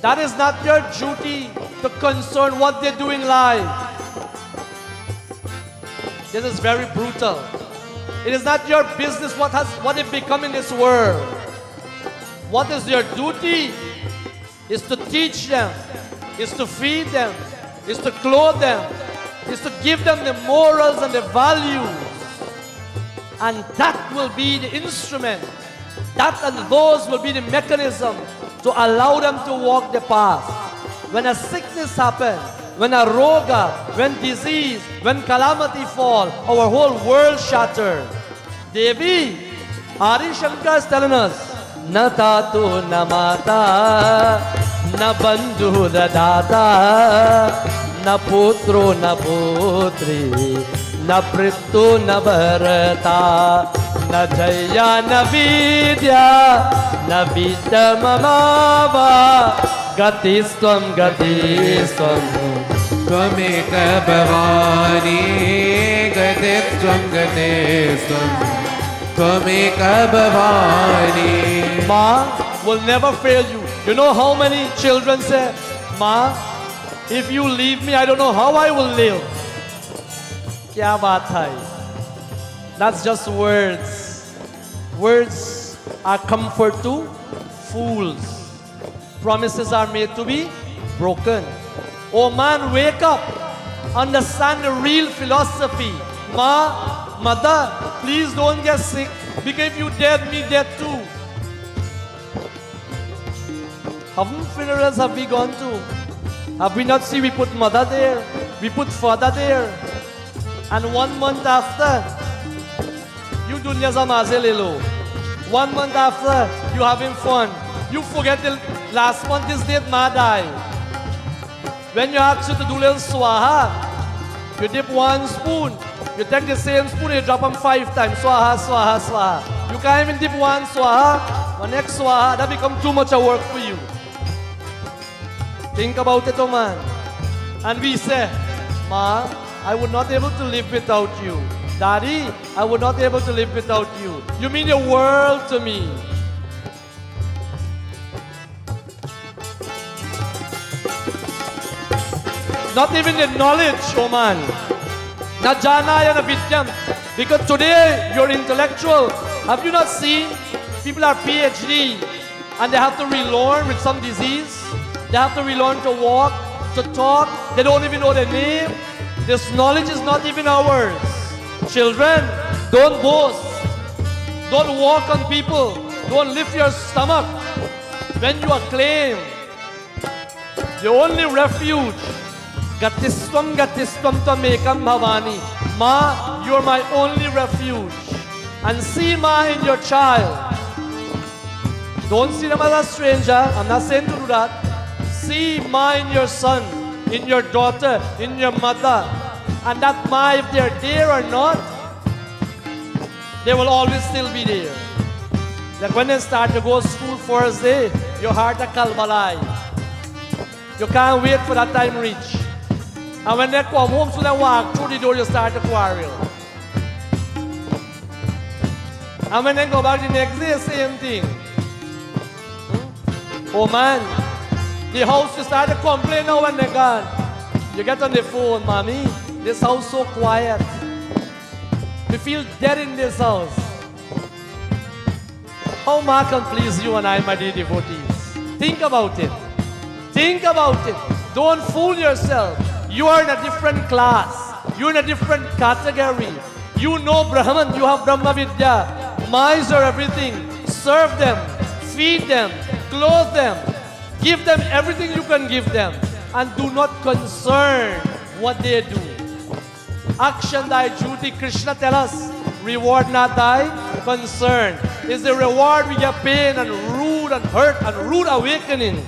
That is not your duty to concern what they do in life. This is very brutal. It is not your business what they become in this world. What is your duty is to teach them, is to feed them, is to clothe them, is to give them the morals and the values. And that will be the instrument. That and those will be the mechanism to allow them to walk the path. When a sickness happens, when a roga, when disease, when calamity fall, our whole world shatters. Devi, Adi Shankar is telling us, na tatu na mata, na bandhu na data, na putro na putri, na prittu na bharata, na jaya na vidya, na vidya mamava, gatistam gatistam. त्वमेक Bhavani गतिस्त्वं गतिस्त्वं त्वमेक Bhavani. Ma will never fail you. You know how many children say, Ma, if you leave me, I don't know how I will live. Kya baat hai? That's just words. Words are comfort to fools. Promises are made to be broken. Oh man, wake up. Understand the real philosophy. Ma, mother, please don't get sick. Because if you dead, me dead too. How many funerals have we gone to? Have we not seen we put mother there? We put father there. And 1 month after, you dunya sa mazelelo. 1 month after, you having fun. You forget the last month this date ma die. When you ask you to do little swaha, you dip 1 spoon. You take the same spoon, you drop them 5 times. Swaha, swaha, swaha. You can't even dip 1 swaha. The next swaha, that become too much of work for you. Think about it, oh man. And we say, Ma, I would not be able to live without you. Daddy, I would not be able to live without you. You mean the world to me. Not even the knowledge, oh man. Na jana ya na vidyam. Because today you're intellectual. Have you not seen? People are PhD and they have to relearn with some disease. They have to relearn to walk, to talk. They don't even know their name. This knowledge is not even ours. Children, don't boast. Don't walk on people. Don't lift your stomach when you acclaim. The only refuge. Gatiswam tamekam bhavani. Ma, you're my only refuge. And see Ma in your child. Don't see them as a stranger. I'm not saying to do that. See Ma in your son, in your daughter, in your mother. And that Ma, if they're there or not, they will always still be there. Like when they start to go to school first day, your heart a kalbalai. You can't wait for that time reach. And when they come home, so they walk through the door, you start to quarrel. And when they go back the next day, same thing. Oh man, the house, you start to complain now when they're gone. You get on the phone, Mommy, this house so quiet. We feel dead in this house. How Ma can please you and I, my dear devotees? Think about it. Think about it. Don't fool yourself. You are in a different class. You're in a different category. You know Brahman, you have Brahma Vidya. Ma is your everything. Serve them, feed them, clothe them. Give them everything you can give them. And do not concern what they do. Action thy duty, Krishna tell us. Reward not thy concern. Is the reward we get pain and rude and hurt and rude awakening.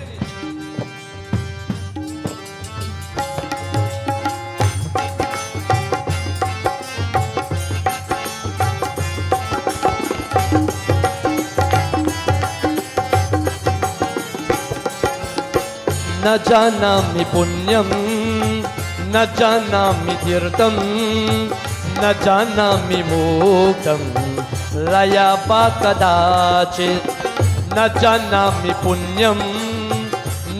न जानामि पुण्यं न जानामि तीर्थं न जानामि मोक्षं लयपा कदाचित् न जानामि पुण्यं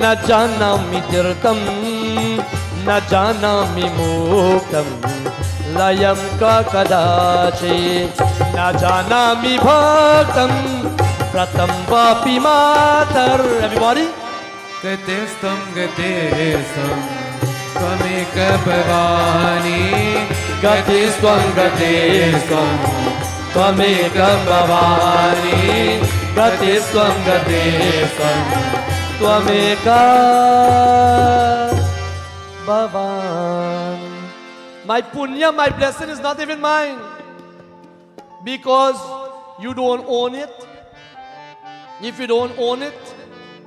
न जानामि तीर्थं न जानामि मोक्षं लयं कदाचित् न जानामि भक्तं व्रतं वापि मातर. Everybody? गतेस्त्वं गतेस्त्वं त्वमेक Bhavani गतेस्त्वं गतेस्त्वं त्वमेक Bhavani गतेस्त्वं गतेस्त्वं त्वमेक Bhavani. My punya, my blessing is not even mine because you don't own it. If you don't own it,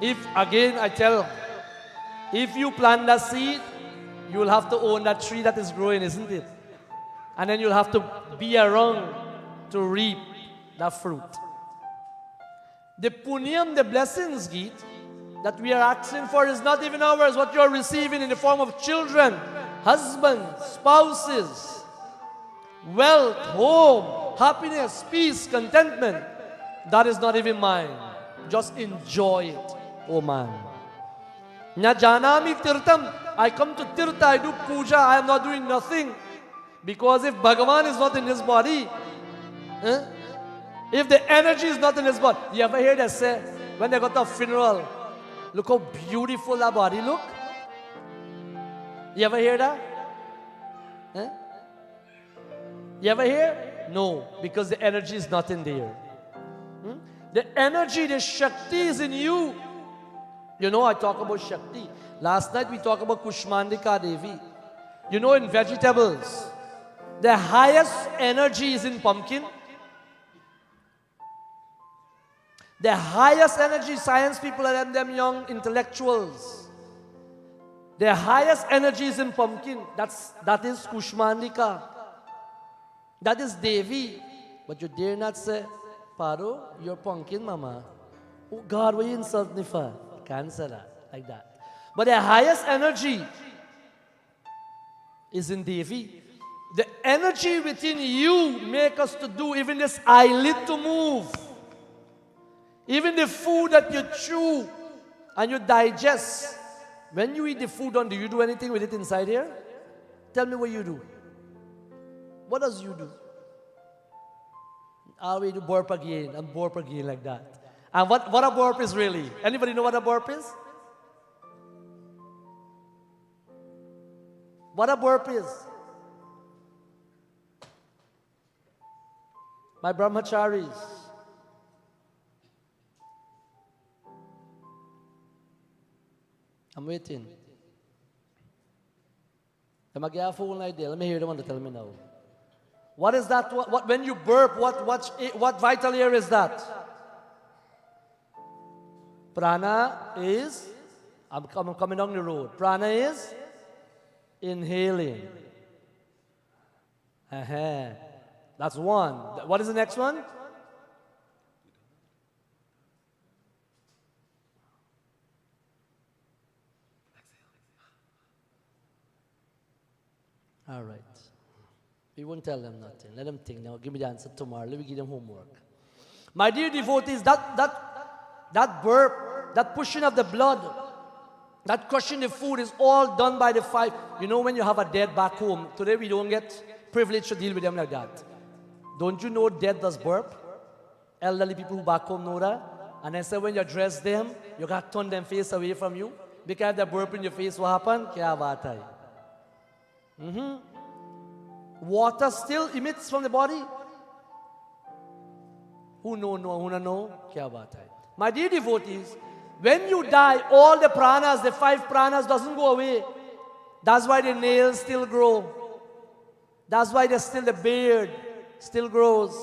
if again I tell, if you plant that seed, you will have to own that tree that is growing, isn't it? And then you'll have to be around to reap that fruit. The punyam, the blessings, Geet, that we are asking for is not even ours. What you're receiving in the form of children, husbands, spouses, wealth, home, happiness, peace, contentment, that is not even mine. Just enjoy it. Oh man. Na janami tirtam. I come to tirtha, I do puja, I am not doing nothing. Because if Bhagavan is not in his body, if the energy is not in his body, you ever hear that say, when they go to a funeral, look how beautiful that body look? You ever hear that? You ever hear? No, because the energy is not in there. The energy, the Shakti is in you. You know, I talk about Shakti. Last night we talked about Kushmandika Devi. You know, in vegetables, the highest energy is in pumpkin. The highest energy, science people and them young intellectuals. The highest energy is in pumpkin. That is Kushmandika. That is Devi. But you dare not say, Paro, you're pumpkin, mama. Oh God, why you insult me for? Can't say that, like that. But the highest energy is in Devi. The energy within you make us to do even this eyelid to move. Even the food that you chew and you digest. When you eat the food, do you do anything with it inside here? Tell me what you do. What does you do? I will do burp again and burp again like that. And what a burp is really? Anybody know what a burp is? What a burp is? My brahmacharis. I'm waiting. Let me hear them on the tell me now. What is that? What when you burp, what vital air is that? Prana is, I'm coming down the road. Prana is inhaling. That's one. What is the next one? All right. We won't tell them nothing. Let them think. Now give me the answer tomorrow. Let me give them homework. My dear devotees, that burp, that pushing of the blood, that crushing the food is all done by the five. You know when you have a dead back home, today we don't get privilege to deal with them like that. Don't you know dead does burp? Elderly people who back home know that. And I say when you address them, you got to turn them face away from you. Because they burp in your face, what happened? Kya baat hai? Water still emits from the body. Who know? Kya baat hai? My dear devotees, when you die, all the pranas, the five pranas doesn't go away. That's why the nails still grow. That's why there's still the beard still grows.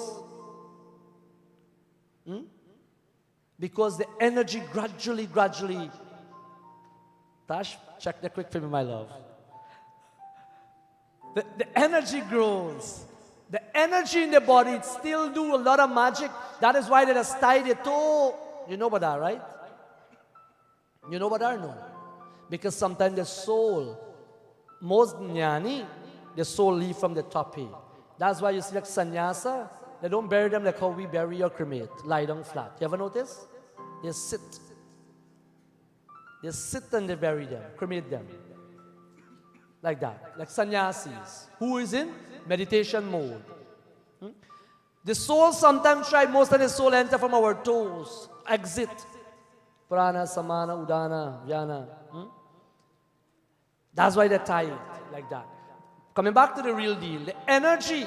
Because the energy gradually. Tash, check the quick for me, my love. The energy grows. The energy in the body, it still do a lot of magic. That is why they just tie the toe. You know about that, right? You know about that? No. Because sometimes the soul, most jnani, the soul leave from the top here. That's why you see like sannyasa, they don't bury them like how we bury or cremate. Lie down flat. You ever notice? They sit. They sit and they bury them, cremate them. Like that, like sannyasis, who is in meditation mode. The soul sometimes try, most of the soul enter from our toes, exit. Prana, samana, udana, vyana. That's why they tie it like that. Coming back to the real deal, the energy.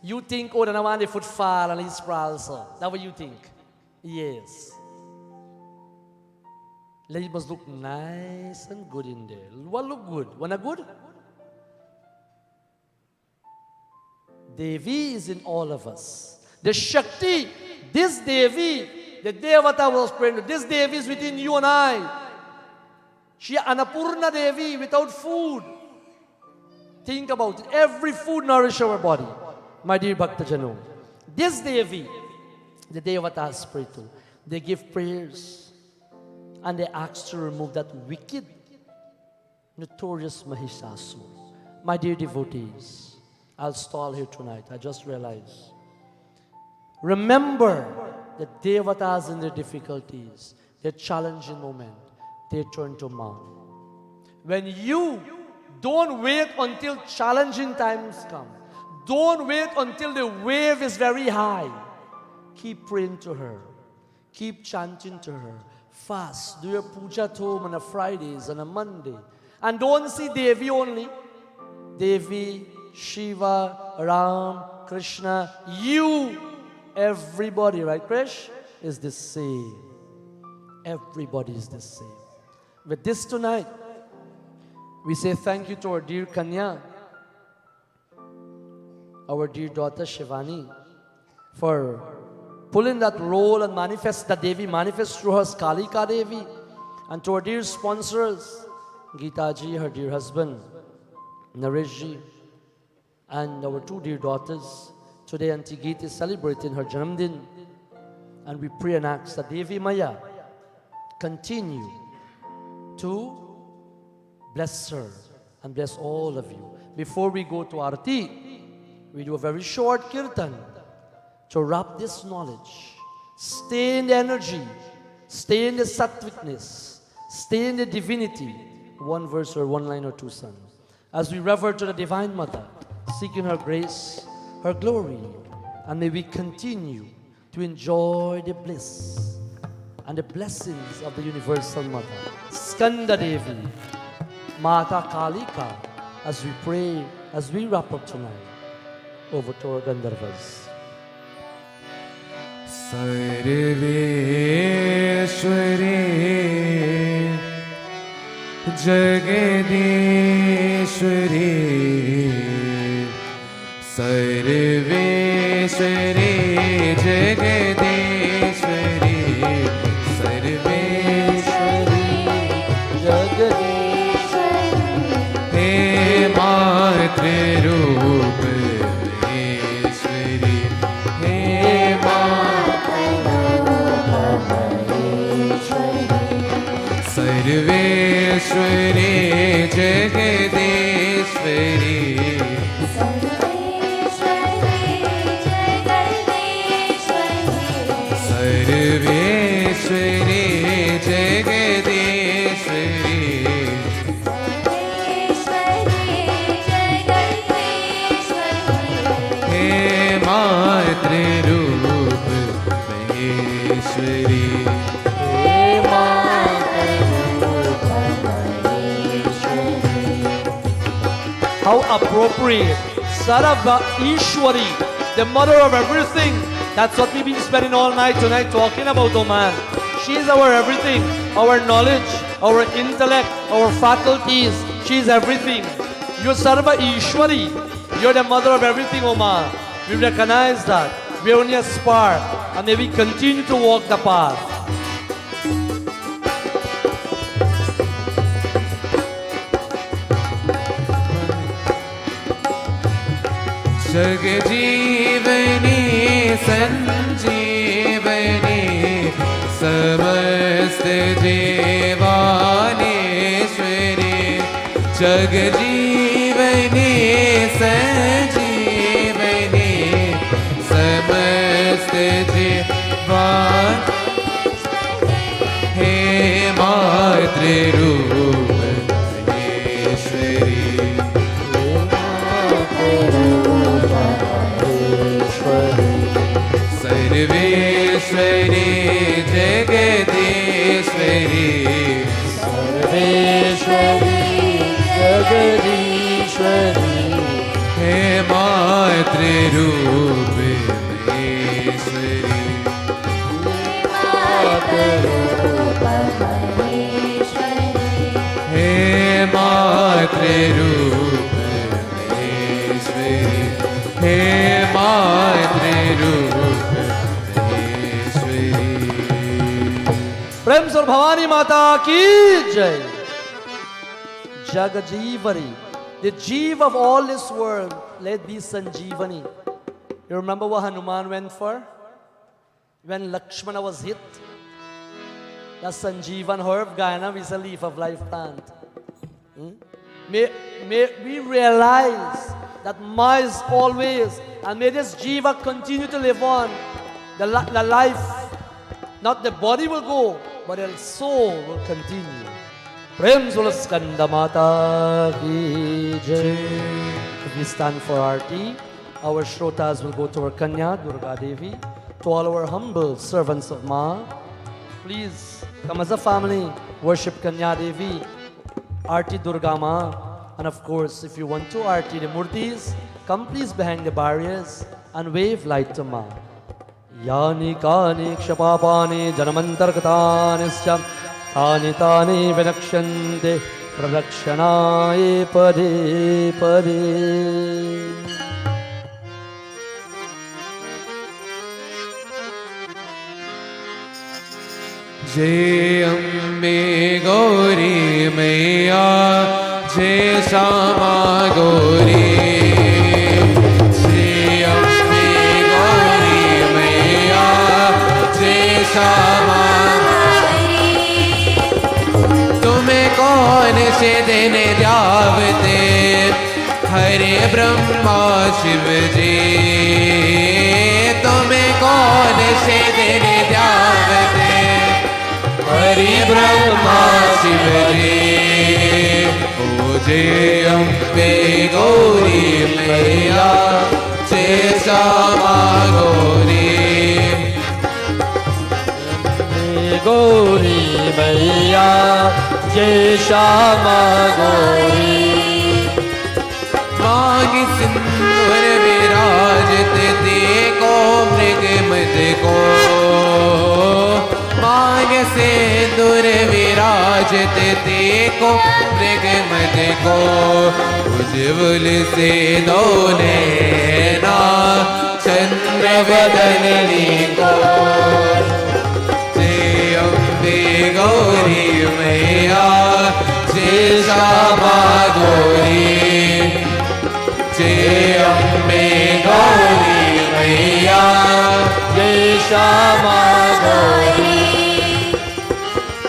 You think, oh, then I want the foot fall and it's also. That's what you think. Yes. It must look nice and good in there. What look good? Wanna good? Devi is in all of us. The Shakti, this Devi, the Devata was praying, this Devi is within you and I. She Annapurna Devi without food. Think about it. Every food nourishes our body. My dear Bhaktajano. This Devi, the Devata spiritual, they give prayers. And they asked to remove that wicked, notorious Mahisasur. My dear devotees, I'll stall here tonight. I just realized. Remember the Devatas in their difficulties, their challenging moment, they turn to Mount. When you don't wait until challenging times come, don't wait until the wave is very high. Keep praying to her. Keep chanting to her. Fast. Do your puja at home on a Fridays and a Monday. And don't see Devi only. Devi Shiva, Ram, Krishna, you, everybody, right, Krish, is the same. Everybody is the same. With this tonight, we say thank you to our dear Kanya, our dear daughter Shivani, for pulling that role and manifest the Devi, manifest through her Kalika Devi, and to our dear sponsors, Geeta ji, her dear husband, Naresh ji, and our two dear daughters. Today, Auntie Geeta is celebrating her Janamdin, and we pray and ask that Devi Maya continue to bless her and bless all of you. Before we go to Arati, we do a very short kirtan to wrap this knowledge. Stay in the energy, stay in the sattvicness, stay in the divinity. One verse or one line or two songs. As we rever to the Divine Mother, seeking her grace, her glory, and may we continue to enjoy the bliss and the blessings of the Universal Mother, Skanda Devi, Mata Kalika, as we pray, as we wrap up tonight, over to our Gandharvas. Sarveshwari Jagadeshwari Sarveshwari Jagadeshwari Sarveshwari Jagadeshwari He Matre Roop Maheshwari He Matre Roop Maheshwari Sarveshwari Jagadeshwari Sarveshwari Jagadeshwari He Matre Roop Maheshwari How appropriate. Sarava Ishwari, the mother of everything. That's what we've been spending all night tonight talking about, oh man. She is our everything, our knowledge, our intellect, our faculties. She is everything. You're Sarva Ishwari. You're the mother of everything, oh man. We recognize that. We're only a spark. And may we continue to walk the path. Jagjivani Sanjeevani Samast Jeevaneshwari Jagjivani Sanjeevani Samast Jeevaneshwari He Matre Roop Maheshwari Sarveshwari Jagadeshwari Sarveshwari Jagadeshwari He Matre Roop Maheshwari He Matre Roop Maheshwari He Matre Roop प्रेम से भवानी माता की जय. Jagajeevari, the Jeev of all this world, let be Sanjeevani. You remember what Hanuman went for? When Lakshmana was hit, the Sanjeevan herb, Gayana is a leaf of life plant. May we realize that Ma is always, and may this Jiva continue to live on. The life, not the body will go, but the soul will continue. Prem Sula Skanda Mata Ki Jai. If we stand for Aarti, our Shrotas will go to our Kanya, Durga Devi. To all our humble servants of Ma, please come as a family, worship Kanya Devi, Aarti Durga Ma, And of course, if you want to arti the murtis, come please behind the barriers and wave light to Ma. Yani kani kshapapani janamantarkatanischa tani tani vinakshante pradakshanaye pade pade. जय अम्बे गौरी मैया जय श्यामा गौरी जय अम्बे गौरी मैया जय श्यामा तुम्हें कौन से दिन ध्यावते हरे ब्रह्मा शिव जी तुम्हें कौन से दिन ध्यावते हरि ब्रह्मा शिव जी पूजे अम्बे गौरी मैया जय श्यामा गौरी गौरी मैया जय श्यामा गौरी मांग सिंदूर विराजत देखो मृग मद को मांग सिंदूर विराजत देखो मृग मद को उज्ज्वल से दोने ना चंद्र बदलनी को जय अम्बे गौरी मैया जय श्यामा गौरी जय अम्बे गौरी मैया जय श्यामा गौरी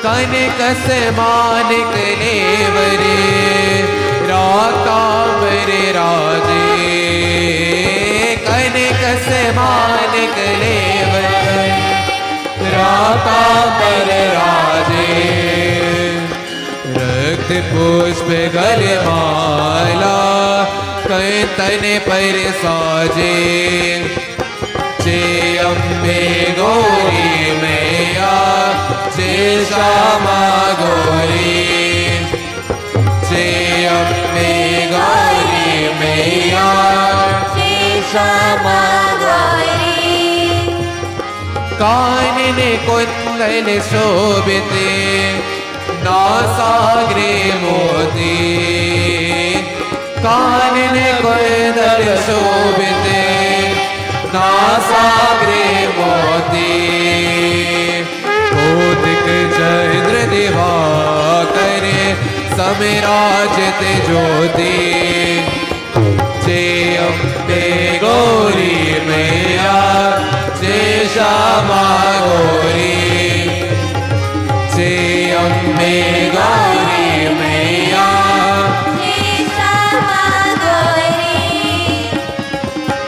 कनक समान कलेवरे राकांबर राजे कनक समान कलेवरे राकांबर राजे रक्त पुष्प गलमाला तन पर साजे जय अम्बे गौरी मैया जय श्यामा गौरी जय अम्बे गौरी मैया जय श्यामा गौरी कानन कुंडल शोभिते नासाग्रे मोती कानन कुंडल शोभिते नासाग्रे मोती कोटिक चंद्र दिवाकर समिराजत ज्योति जय अम्बे गौरी मैया जय श्यामा गौरी जय अम्बे गौरी मैया जय श्यामा गौरी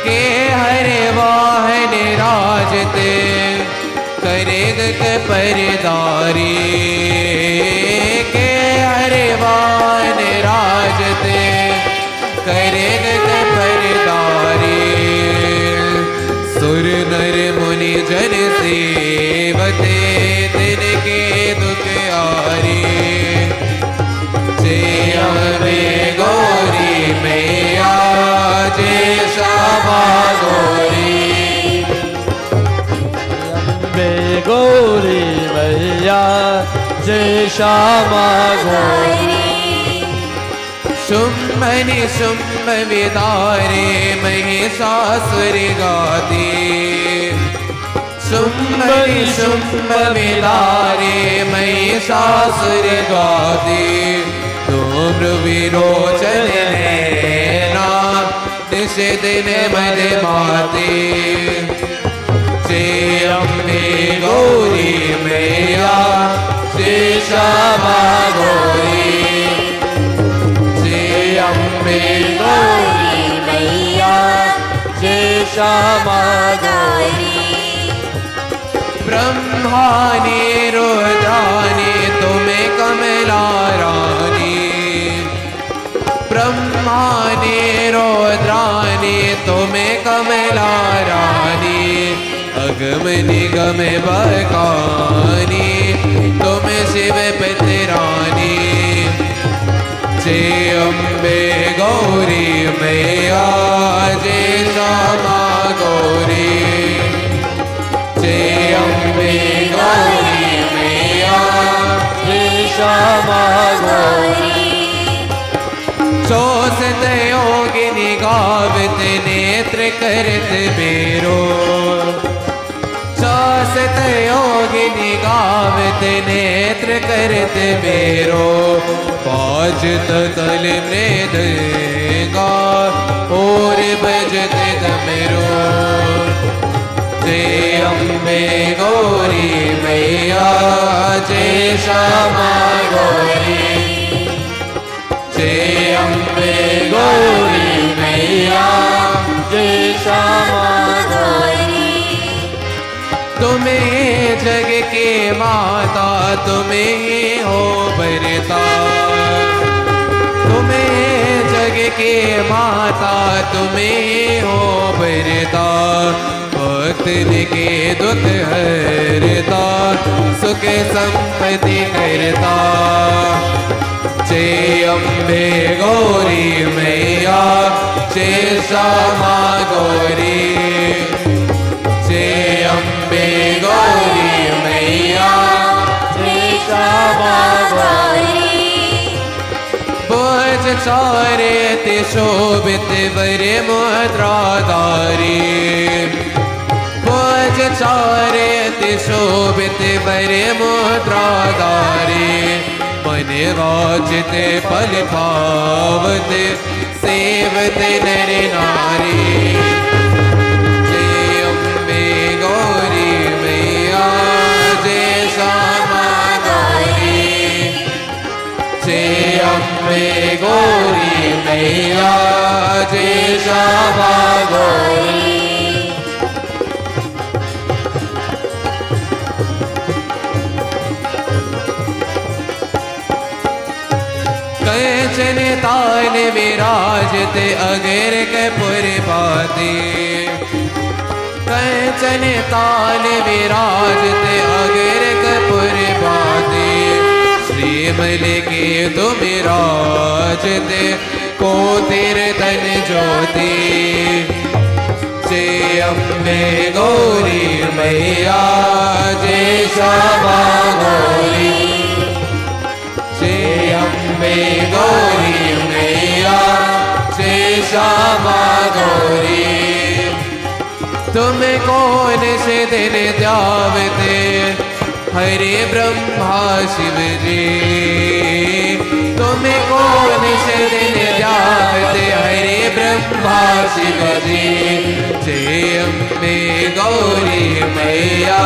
के हरे वाहन राजते करेग परदारी के हरे वाहन राजते करेग परदारी सुर नर मुनि जन सेवते तिनके दुख आरी जय अम्बे गौरी मैया जय श्यामा गौरी अम्बे गौरी मैया जय श्यामा गौरी शुंभ निशुंभ विदारे महिषासुर गाते शुंभ निशुंभ विदारे महिषासुर गाते धूम्र विरोचन नैना निश दिन मद माते जय अम्बे गौरी मैया जय श्यामा गौरी जय अम्बे गौरी मैया जय श्यामा गौरी ब्रह्माने रुद्राने तुम्हें कमला रानी ब्रह्माने रुद्राने तुम्हें कमला रानी अगम निगम बकानी तुम शिव पतरानी जय अम्बे गौरी मैया जय श्यामा गौरी जय अम्बे गौरी मैया जय श्यामा गौरी चौसत योगिनी गावत नेत्र करत बेरो चौसत योगिनी गावत नेत्र करत बेरो बाजत तल मृदंगा और बजत डमरू जय अम्बे गौरी मैया जय श्यामा गौरी जय अम्बे गौरी मैया जय श्यामा गौरी तुम्हें जग के माता तुम्हें हो बरता तुम्हें जग के माता तुम्हें हो बरता भक्त के दुख हरता सुख संपत्ति करता जय अम्बे गौरी मैया जय श्यामा गौरी जय अम्बे गौरी मैया जय श्यामा गौरी बोझ चारे ते शोभित वर मुद्राधारी बोझ चारे ते शोभित वर मुद्राधारी मन वाचित पल पावत सेवत नर नारी जय अम्बे गौरी मैया जय श्यामा गौरी जय अम्बे गौरी मैया जय श्यामा गौरी कंचन तान विराजत अगर कपूर बाती कंचन तान विराजत अगर कपूर बाती श्रीमल के तुम राजत को तेरे धन ज्योति जय अम्बे गौरी मैया जय श्यामा गौरी जय अम्बे गौरी मैया जय श्यामा गौरी तुम कौन से दिन ध्यावते हरे ब्रह्मा शिव जी तुम कौन से दिन ध्यावते हरे ब्रह्मा शिव जी जय अम्बे गौरी मैया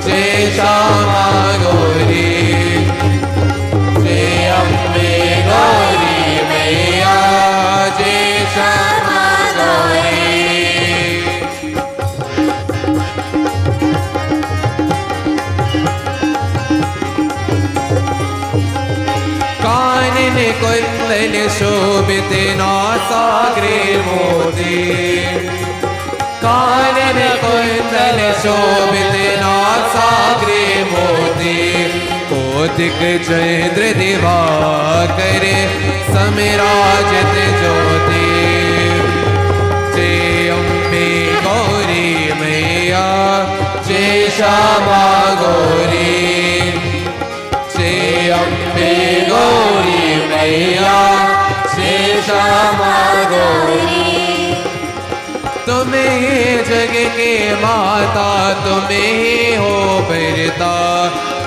जय श्यामा गौरी जय अम्बे गौरी मैया जय श्यामा गौरी कानन कुंडल शोभित नासाग्रे मोती कानन कुंडल शोभित नासाग्रे मोती कोटिक चंद्र दिवाकर समिराजत ज्योति जय अम्बे गौरी मैया जय श्यामा गौरी जय अम्बे गौरी मैया जय श्यामा गौरी तुम्हें जग के माता तुम्हें हो बरता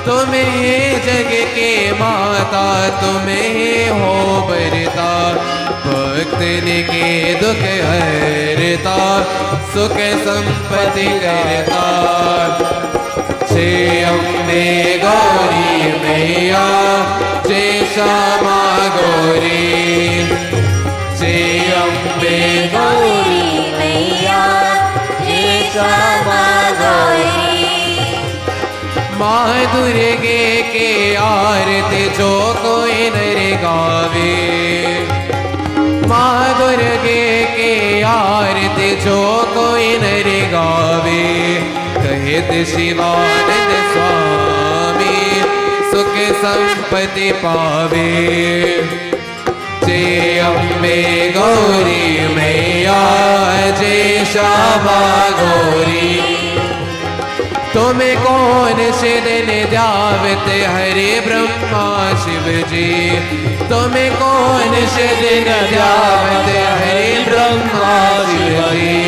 तुम्हें जग के माता तुम्हें हो बरता भक्तन के दुख हरता सुख संपत्ति करता जय अम्बे गौरी मैया जय श्यामा गौरी जय अम्बे गौरी मैया जय श्यामा गौरी माँ दुर्गे के आरती जो कोई नर गावे माँ दुर्गे के आरती जो कोई नर गावे कहित शिवानंद स्वामी सुख संपत्ति पावे जय अम्बे गौरी मैया जय श्यामा गौरी तुम्हें कौन से दिन ध्यावते हरे ब्रह्मा शिव जी तुम्हें कौन से दिन ध्यावते हरे ब्रह्मा शिव जी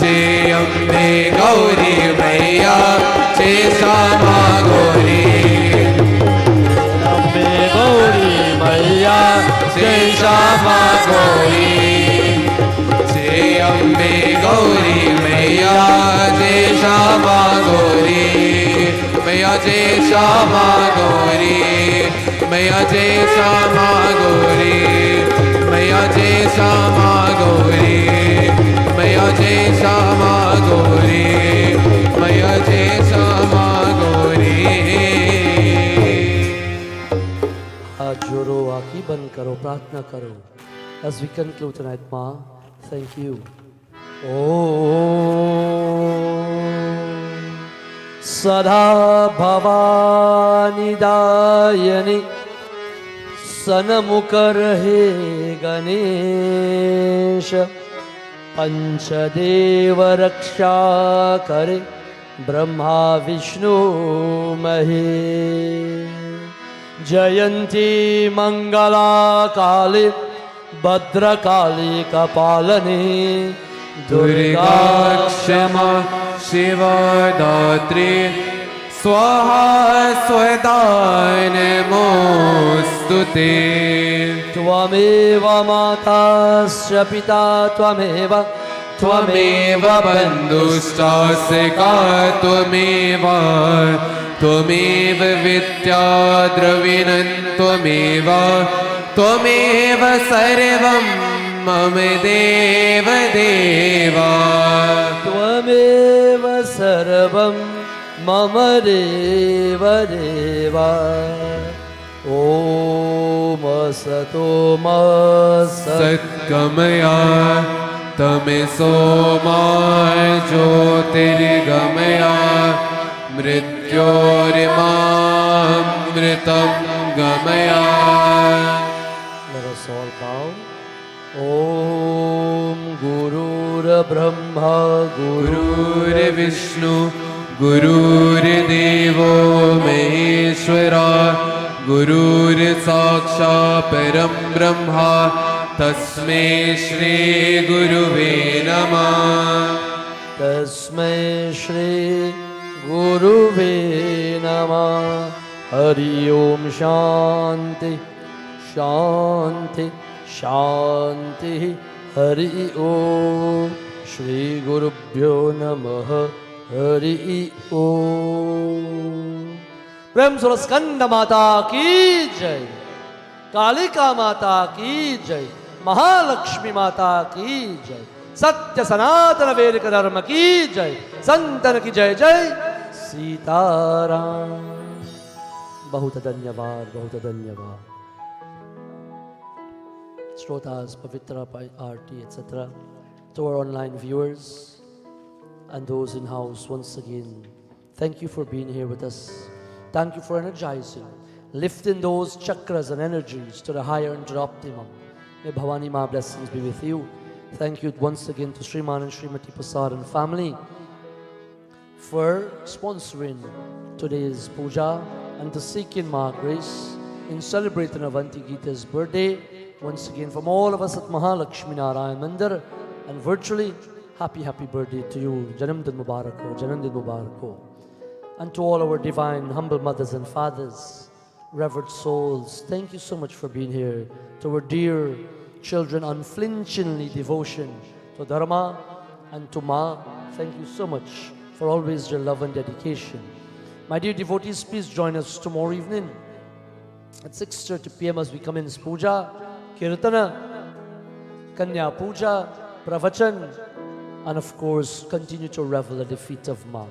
जय अम्बे गौरी मैया जय श्यामा गौरी अम्बे गौरी मैया जय श्यामा गौरी जय अम्बे गौरी मैया जय श्यामा गौरी मैया जय श्यामा गौरी मैया जय श्यामा गौरी मैया जय श्यामा गौरी मैया जय श्यामा गौरी मैया जय श्यामा गौरी हाथ जोड़ो, आँखें बंद करो, प्रार्थना करो. As we conclude tonight, Ma, thank you. Om Sada Bhavani Dayani Sanamukar He Ganesha Panchadeva Raksha Kare Brahma Vishnu Mahe जयंती मंगला काली भद्रकाली कपालनी दुर्गा क्षमा शिवा दात्री स्वाहा स्वदा नमोस्तुते त्वमेव माता च पिता त्वमेव त्वमेव बन्धुश्चास्यका त्वमेव विद्या द्रविणं त्वमेव सर्वं मम देव देवा त्वमेव सर्वं मम देव देवा ॐ असतो मा सत्गमया तमसो मा ज्योतिर्गमया मृत्योर्मामृतं गमया. Let us all bow. Om Gururbrahma गुरुर्विष्णु गुरुर्देवो महेश्वरा गुरुर्साक्षात् परं ब्रह्मा तस्मै श्री गुरुवे नमः. तस्मै श्री गुरुवे नमः. हरि ओम शांति शांति शांति. हरि ओम श्री गुरुभ्यो नमः. हरि ओम. प्रेम सुर स्कंद माता की जय. कालिका माता की जय. महालक्ष्मी माता की जय. सत्य सनातन वेद धर्म की जय. संतन की जय जय. सीताराम. बहुत धन्यवाद, बहुत धन्यवाद. Shrotas, Pavitra, Aarti, etc. To our online viewers and those in house, once again, thank you for being here with us. Thank you for energizing, lifting those chakras and energies to the higher and to the optimum. May Bhavani Ma blessings be with you. Thank you once again to Sriman and Srimati Prasad and family for sponsoring today's puja and to seeking Ma grace in celebrating Avanti Gita's birthday. Once again, from all of us at Mahalakshmi Narayan Mandir, and virtually, happy birthday to you. Janamdin Mubarako, Janamdin Mubarako. And to all our divine, humble mothers and fathers, revered souls, thank you so much for being here. To our dear children, unflinchingly devotion to Dharma and to Ma, thank you so much for always your love and dedication. My dear devotees, please join us tomorrow evening at 6:30 p.m. as we commence puja, kirtana, kanya puja, pravachan, and of course continue to revel at the feet of Ma.